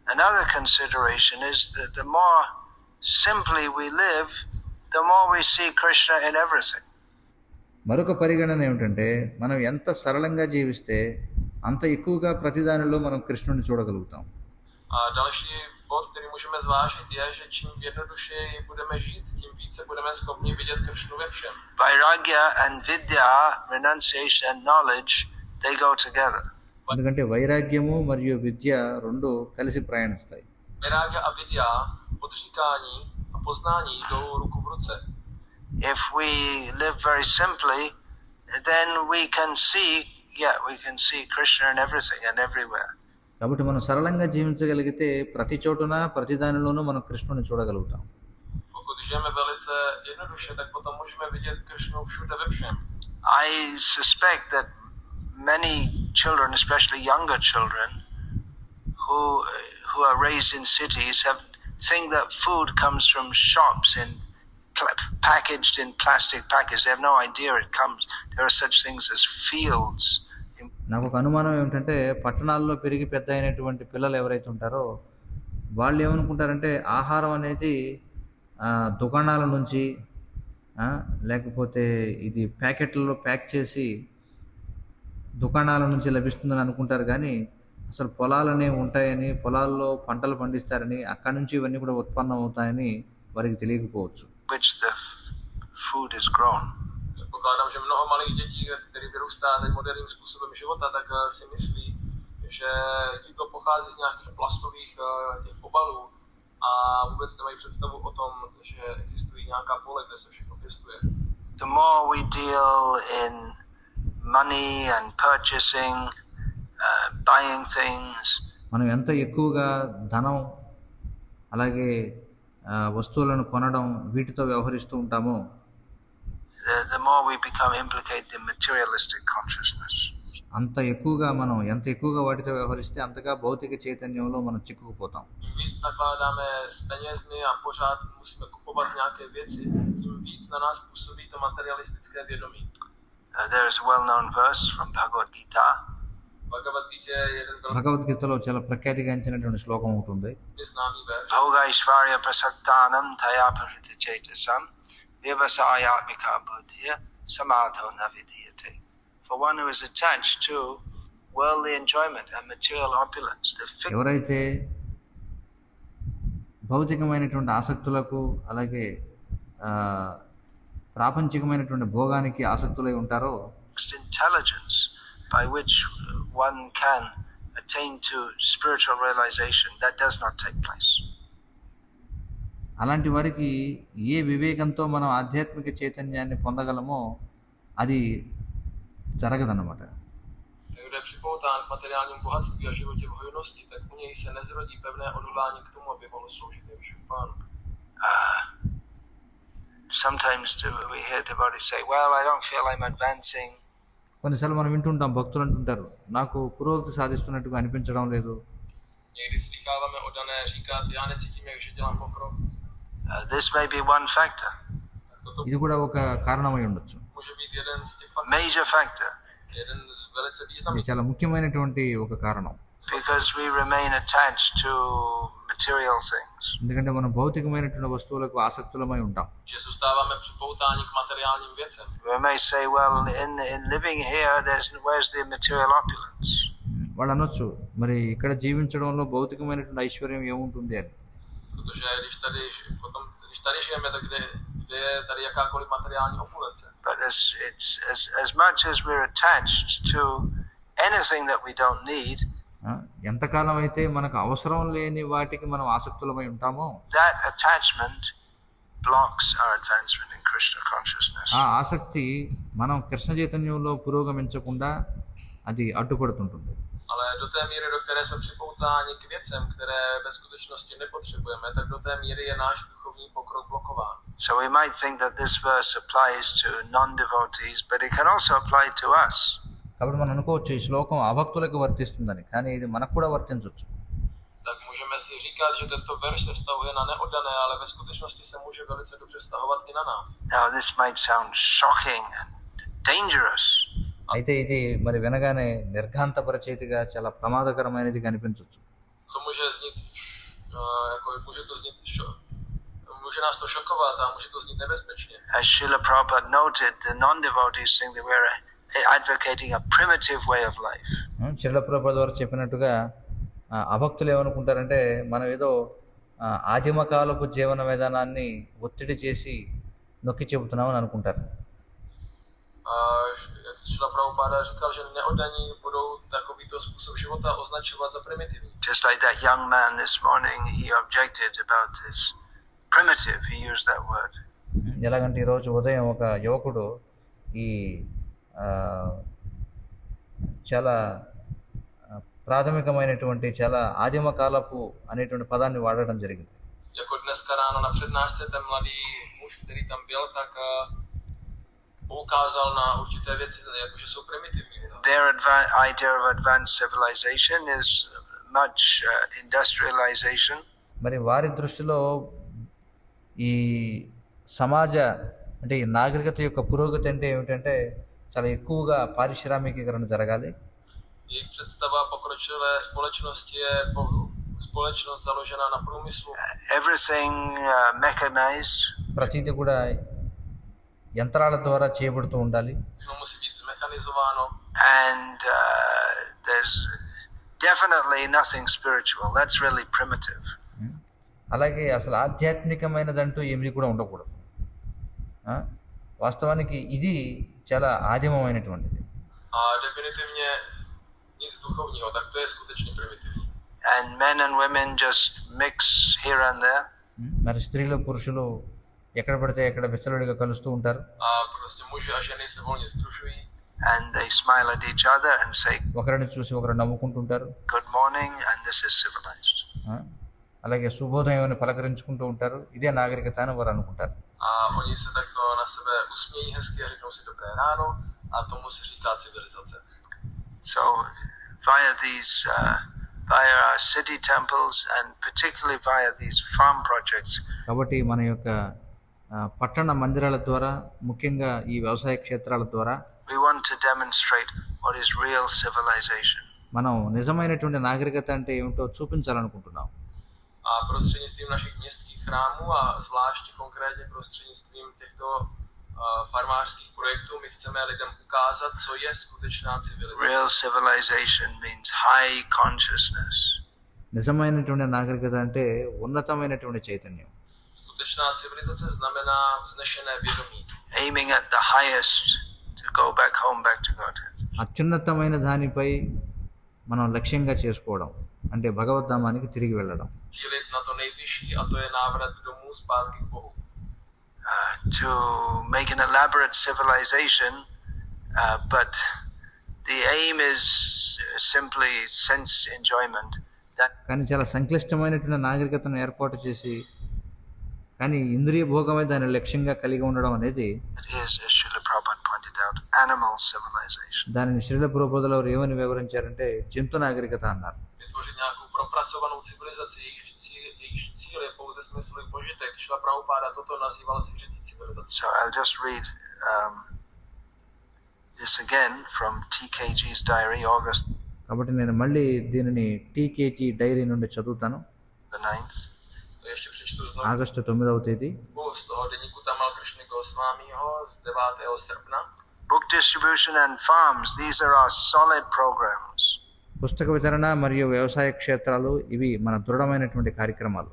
Another consideration is that the more simply we live, the more we see Krishna in everything. మరొక పరిగణన ఏమిటంటే మనం ఎంత సరళంగా జీవిస్తే అంత ఎక్కువగా ప్రతిదానిలో మనం కృష్ణుని చూడగలుగుతాం. A další bod, který můžeme zvážit, je, že čím jednodušeji budeme žít, tím více budeme schopni vidět Krishnu ve všem. Vairagya and vidya, renunciation and knowledge, they go together. ఎందుకంటే వైరాగ్యము మరియు విద్య రెండు కలిసి ప్రయాణిస్తాయి. Vairagya a vidya, odříkání a poznání jdou ruku v ruce. If we live very simply, then we can see Krishna in everything and everywhere. కాబట్టి మనం సరళంగా జీవించగలిగితే ప్రతి చోటున ప్రతి దానిలోనూ మనం కృష్ణుని చూడగలుగుతాం. Pokud žijeme velice jednoduše, tak potom můžeme vidět Krishnu všude ve všem. I suspect that many children, especially younger children, who are raised in cities, think that food comes from shops packaged in plastic packages. They have no idea it comes. There are such things as fields. నాకు ఒక అనుమానం ఏమిటంటే పట్టణాల్లో పెరిగి పెద్ద అయినటువంటి పిల్లలు ఎవరైతే ఉంటారో వాళ్ళు ఏమనుకుంటారంటే ఆహారం అనేది దుకాణాల నుంచి లేకపోతే ఇది ప్యాకెట్లలో ప్యాక్ చేసి దుకాణాల నుంచి లభిస్తుందని అనుకుంటారు. కానీ అసలు పొలాలనే ఉంటాయని, పొలాల్లో పంటలు పండిస్తారని, అక్కడి నుంచి ఇవన్నీ కూడా ఉత్పన్నం అవుతాయని వారికి తెలియకపోవచ్చు. Which the food is grown. Předpokládám, že mnoho malých dětí, který vyrůstá teď moderním způsobem života, tak si myslí, že to pochází z nějakých plastových těch obalů a vůbec nemají představu o tom, že existují nějaká pole, kde se všechno pěstuje. The more we deal in money and purchasing, buying things, మనం ఎంత ఎక్కువగా ధనం అలాగే వస్తువులను కొనడం వీటితో వ్యవహరిస్తూ ఉంటామో the more we become implicated in materialistic consciousness. అంత ఎక్కువగా మనం ఎంత ఎక్కువగా వాటితో వ్యవహరిస్తే అంతగా భౌతిక చైతన్యంలో మనం చిక్కుకుపోతాం. Tím víc nakládáme s penězmi a pořád musíme kupovat nějaké věci, tím víc na nás působí to materialistické vědomí. There is a well-known verse from Bhagavad Gita. భగవద్గీతలో చాలా ప్రఖ్యాతిగాంచినటువంటి శ్లోకం ఒకటి ఉంది. భోగైశ్వర్య ప్రసక్తానం తయా పరితచేతసం వ్యవసాయాత్మికా బుద్ధిః సమాధో న విధీయతే. For one who is attached to worldly enjoyment and material opulence, ఎవరైతే భౌతికమైనటువంటి ఆసక్తులకు అలాగే ప్రాపంచికమైనటువంటి భోగానికి ఆసక్తులై ఉంటారో intelligence by which one can attain to spiritual realization, that does not take place. అలాంటి వారికి ఏ వివేకంతో మనం ఆధ్యాత్మిక చైతన్యాన్ని పొందగలమో అది జరగదన్నమాట. Kdo je připoután k materiálnímu bohatství a životě v hojnosti, tak u něj se nezrodí pevné odhodlání k tomu, aby mohl sloužit nejvyššímu Pánu. Sometimes we hear devotees say, well, I don't feel I'm advancing. కొన్నిసార్లు మనం వింటుంటాం, భక్తులు అంటుంటారు, నాకు పురోగతి సాధిస్తున్నట్టుగా అనిపించడం లేదు. Někdy slýcháváme oddané říkat, já necítím, jak že dělám pokrok. This may be one factor. ఇది కూడా ఒక కారణమై ఉండొచ్చు. Může být jeden z těch faktorů. Major factor. Jeden z velice ఇది významných. చాలా ముఖ్యమైనటువంటి ఒక కారణం. Because we remain attached to material things. ఎందుకంటే మనం భౌతికమైనటువంటి వస్తువులకు ఆసక్తులమై ఉంటాం. Že zůstáváme připoutáni k materiálním věcem. We may say, well, in living here, where's the material opulence? వాళ్ళు అనొచ్చు, మరి ఇక్కడ జీవించడంలో భౌతికమైనటువంటి ఐశ్వర్యం ఏముంటుంది అని. Protože když tady žijeme, tak kde je tady jakákoliv materiální opulence. But as much as we're attached to anything that we don't need, ఎంతకాలం అయితే మనకు అవసరం లేని వాటికి మనం ఆసక్తులమై ఉంటామో that attachment blocks our advancement in Krishna consciousness. ఆ ఆసక్తి మనం కృష్ణ చైతన్యంలో పురోగమించకుండా అది అడ్డుపడుతుంటుంది. Ale do té míry, do které jsme připoutáni k věcem, které ve skutečnosti nepotřebujeme, tak do té míry je náš duchovní pokrok blokován. So we might think that this verse applies to non-devotees, but it can also apply to us. కాబట్టి మనం అనుకోవచ్చు ఈ శ్లోకం అభక్తులకు వర్తిస్తుందని, కానీ ఇది మనకు కూడా వర్తించవచ్చు. Tak můžeme si říkat, že tento verš se vztahuje na neoddané, ale ve skutečnosti se může velice dobře vztahovat i na nás. Now this might sound shocking and dangerous. అయితే ఇది మరి వినగానే నిర్ఘాంతపరిచేదిగా చాలా ప్రమాదకరమైనది కనిపించవచ్చు. To může znít jako může nás to šokovat a může to znít nebezpečně. As Srila Prabhupada noted, the non-devotees think that we're advocating a primitive way of life. Srila Prabhupada వారు చెప్పినట్టుగా అభక్తులు ఏమనుకుంటారంటే మనం ఏదో ఆదిమకాలపు జీవన విధానాన్ని ఒత్తిడి చేసి నొక్కి చెబుతున్నామని అనుకుంటారు. Srila Prabhupada říkal, že neoddaní budou takovýto způsob života označovat za primitivní. Just like that young man this morning, he objected about this primitive, he used that word. ఎలాగంటే ఈరోజు ఉదయం ఒక యువకుడు ఈ చాలా ప్రాథమికమైనటువంటి చాలా ఆదిమ కాలపు అనేటువంటి పదాన్ని వాడడం జరిగింది. Jako dneska ráno na přednášce ten mladý muž, který tam byl, tak poukázal na určité věci, jako že jsou primitivní. Their idea of advanced civilization is much industrialization. మరి వారి దృష్టిలో ఈ సమాజ అంటే ఈ నాగరికత యొక్క పురోగతి అంటే ఏమిటంటే చాలా ఎక్కువగా పారిశ్రామికీకరణ జరగాలి. Jejich představa pokročilé společnosti je společnost založená na průmyslu. Everything mechanized. ప్రతిదీ కూడా యంత్రాల ద్వారా చేయబడుతూ ఉండాలి. Všechno musí být zmechanizováno. And there's definitely nothing spiritual. That's really primitive. అలాగే అసలు ఆధ్యాత్మికమైనదంటూ ఏమీ కూడా ఉండకూడదు. వాస్తవానికి ఇది చాలా ఆదిమమైనటువంటిది. A definitivně nic duchovního, tak to je skutečně primitivní. And men and women just mix here and there. మరి స్త్రీలు పురుషులు ఎక్కడ పడితే ఎక్కడ విచ్చలవిడిగా కలుస్తూ ఉంటారు. A prostě muži a ženy se volně sdružují. And they smile at each other and say, ఒకరిని చూసి ఒకరు నవ్వుకుంటుంటారు. good morning, and this is civilized. అలాగే శుభోదయం అని పలకరించుకుంటూ ఉంటారు. ఇదే నాగరికత అని వారు అనుకుంటారు. A oni se takto na sebe usmějí hezky a řeknou si dobré ráno a tomu se říká civilizace. So via our city temples and particularly via these farm projects, కాబట్టి మన యొక్క పట్టణ మందిరాల ద్వారా ముఖ్యంగా ఈ వ్యవసాయ క్షేత్రాల ద్వారా we want to demonstrate what is real civilization. మనం నిజమైనటువంటి నాగరికత అంటే ఏమిటో చూపించాలనుకుంటున్నాం. A prostřednictvím našich městských chrámů a zvláště konkrétně prostřednictvím těchto farmářských projektů my chceme lidem ukázat, co je skutečná civilizace. Real civilization means high consciousness. నిజమైనటువంటి నాగరికత అంటే ఉన్నతమైనటువంటి చైతన్యం. Skutečná civilizace znamená vznešené vědomí. Aiming at the highest to go back home, back to Godhead. అత్యున్నతమైన దానిపై మనం లక్ష్యంగా చేసుకోవడం అంటే భగవద్ధామానికి తిరిగి వెళ్ళడం. Cílit na to nejvyšší a to je návrat domů zpátky k Bohu. To make an elaborate civilization, but the aim is simply sense enjoyment. కానీ చాలా సంక్లిష్టమైనటువంటి నాగరికతను ఏర్పాటు చేసి కానీ ఇంద్రియ భోగమే దాని లక్ష్యంగా కలిగి ఉండడం అనేది is, as Srila Prabhupada pointed out, animal civilization. దానిని శ్రీల ప్రభుపాదులు వారు ఏమని వివరించారంటే జంతు నాగరికత అన్నారు. Vytvořit nějakou propracovanou civilizaci, jejíž cíl je pouze smyslový požitek. Srila Prabhupada toto nazýval zvířecí civilizací. So I'll just read this again from TKG's diary, August కాబట్టి నేను మళ్ళీ దీనిని టీకేజీ డైరీ నుండి చదువుతాను. the 9th. To ještě přečtu znovu. August 9వ తేదీ Z toho deníku Tamal Krishny Goswamiho z 9. srpna. Book distribution and farms, these are our solid programs. పుస్తక వితరణ మరియు వ్యవసాయ క్షేత్రాలు ఇవి మన దృఢమైనటువంటి కార్యక్రమాలు.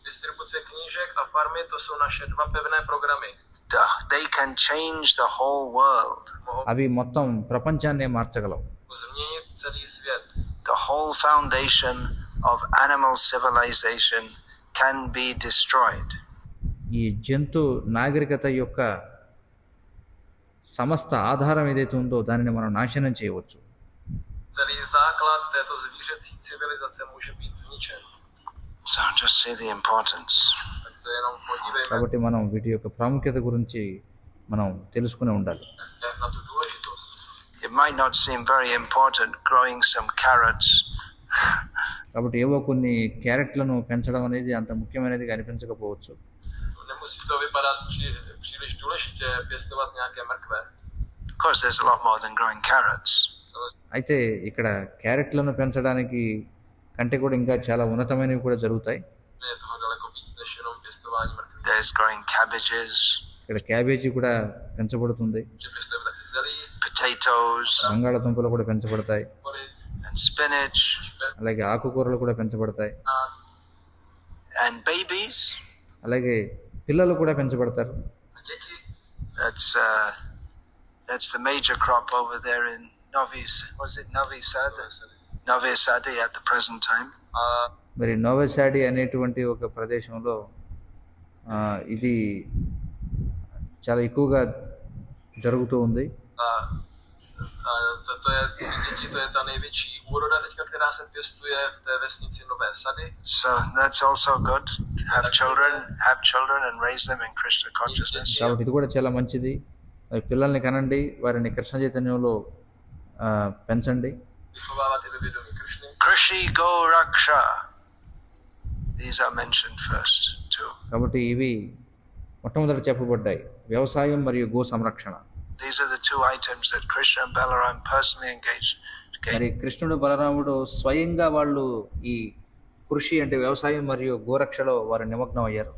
Distribuce knížek a farmy, to jsou naše dva pevné programy. They can change the whole world. అవి మొత్తం ప్రపంచాన్నే మార్చగలవు. Změnit celý svět. The whole foundation of animal civilization can be destroyed. ఈ జంతు నాగరికత యొక్క సమస్త ఆధారం ఏదైతే ఉందో దానిని మనం నాశనం చేయవచ్చు. Celý základ této zvířecí civilizace může být zničen. So just see the importance. Tak se jenom podívejme కాబట్టి మనం వీటి యొక్క ప్రాముఖ్యత గురించి మనం తెలుసుకుని ఉండాలి. na tu důležitost. It might not seem very important growing some carrots. కాబట్టి ఏవో కొన్ని క్యారెట్లను పెంచడం అనేది అంత ముఖ్యమైనది అనిపించకపోవచ్చు. Nemusí to vypadat příliš důležitě pěstovat nějaké mrkve. Of course, there's a lot more than growing carrots. అయితే ఇక్కడ క్యారెట్లను పెంచడానికి కంటే కూడా ఇంకా చాలా ఉన్నతమైనవి కూడా జరుగుతాయి. Je toho daleko víc než jenom pěstování mrtvých. There's growing cabbages, ఇక్కడ క్యాబేజీ కూడా పెంచబడుతుంది, Že pěstujeme taky zelí, potatoes, బంగాళదుంపలు కూడా పెంచబడతాయి, pory, and spinach, అలాగే ఆకుకూరలు కూడా పెంచబడతాయి, and babies. అలాగే పిల్లలు కూడా పెంచబడతారు. a děti. That's the major crop over there in Novi Sad at the present time. A మరి నోవెసాడి అనేటువంటి ఒక ప్రదేశంలో ఇది చాలా ఎక్కువగా జరుగుతూ ఉంది. to je, ty děti, to je ta největší úroda teďka, která se pěstuje v té vesnici Nové Sady. So that's also good. Have children and raise them in Krishna consciousness. కాబట్టి ఇది కూడా చాలా మంచిది. మరి పిల్లల్ని కనండి, వారిని కృష్ణ చైతన్యంలో పెంచండి. Vychovávat je ve vědomí Krišny. Krishi Go Raksha. These are mentioned first too. కాబట్టి ఇవి మొట్టమొదట చెప్పబడ్డాయి, వ్యవసాయం మరియు గో సంరక్షణ. These are the two items that Krishna and Balaram personally engaged. మరి కృష్ణుడు బలరాముడు స్వయంగా వాళ్ళు ఈ కృషి అంటే వ్యవసాయం మరియు గోరక్షలో వారు నిమగ్నం అయ్యారు.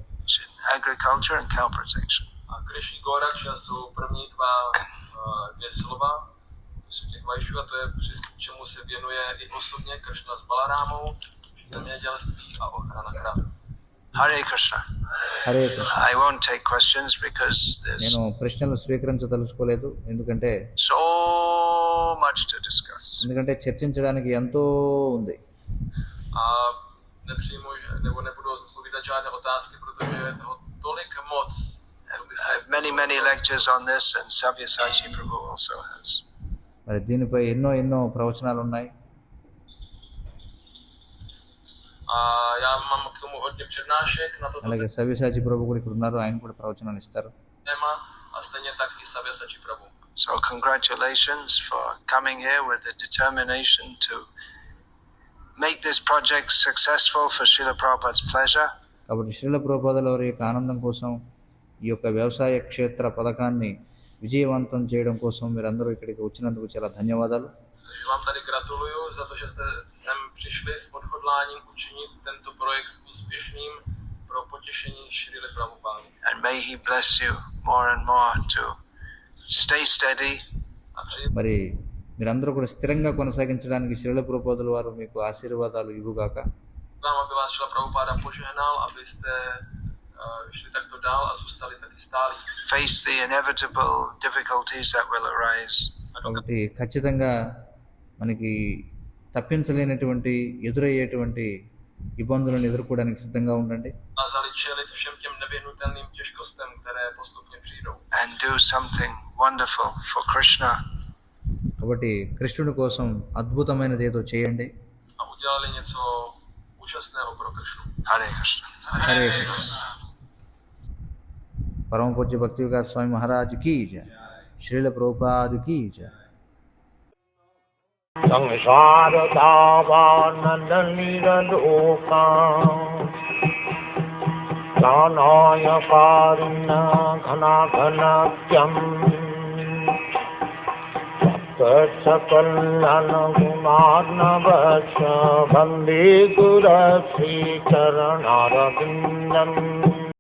Agriculture and cow protection. A Kriši Goraksha jsou první dvě slova, to jsou těch vajšů, a to je při čemu se věnuje i osobně Kršna s Balarámou, zemědělství a ochrana krav. Hare Krishna. Hare Krishna. I won't take questions because there's నేను ప్రశ్నలు స్వీకరించదలుచుకోలేదు, ఎందుకంటే so much to discuss. చర్చించడానికి ఎంతో ఉంది. A nepřijmu, nebo nebudu odpovídat žádné otázky, protože je toho tolik moc, co by I se... have many lectures on this, and Sabyasachi Prabhu also has. మరి దీనిపై ఎన్నో ప్రవచనాలు ఉన్నాయి. A já mám k tomu hodně přednášek na toto అలాగే సవ్యసాచి ప్రభు కూడా ఇక్కడ ఉన్నారు, ఆయన కూడా ప్రవచనాలు ఇస్తారు. téma a stejně tak i Sabyasachi Prabhu. So congratulations for coming here with the determination to make this project successful for Srila Prabhupada's pleasure. కాబట్టి శ్రీల ప్రభుపాదుల వారి యొక్క ఆనందం కోసం ఈ యొక్క వ్యవసాయ క్షేత్ర పథకాన్ని విజయవంతం చేయడం కోసం మీరందరూ ఇక్కడికి వచ్చినందుకు చాలా ధన్యవాదాలు. Takže vám tady gratuluju za to, že jste sem přišli s odhodláním učinit tento projekt úspěšným pro potěšení Šrily Prabhupády. And may he bless you more and more to stay steady. A přeji మరి మీరందరూ కూడా స్థిరంగా కొనసాగించడానికి శ్రీల ప్రభుపాదుల వారు మీకు ఆశీర్వాదాలు ఇవ్వుగాక. vám, aby vás Šrila Prabhupáda požehnal, abyste šli takto dál a zůstali taky stálí. Face the inevitable difficulties that will arise. కాబట్టి ఖచ్చితంగా మనకి తప్పించలేనటువంటి ఎదురయ్యేటువంటి ఇబ్బందులను ఎదుర్కోవడానికి సిద్ధంగా ఉండండి. Dokázali čelit všem těm nevyhnutelným těžkostem, které postupně přijdou. And do something wonderful for Krishna. కాబట్టి కృష్ణుడి కోసం అద్భుతమైనది ఏదో చేయండి. A udělali něco úžasného pro Kršnu. Hare Krishna. Hare Krishna. పరమ పూజ్య భక్తి వికాస్ స్వామి మహారాజ్ కీ జయ, శ్రీల ప్రభుపాద కీ జయ. संसार दावानंद निरलोका ज्ञानाय कारिण घना घनात्यं सकलन गुणार्णवश वन्दे गुरश्री चरणारविन्दम्.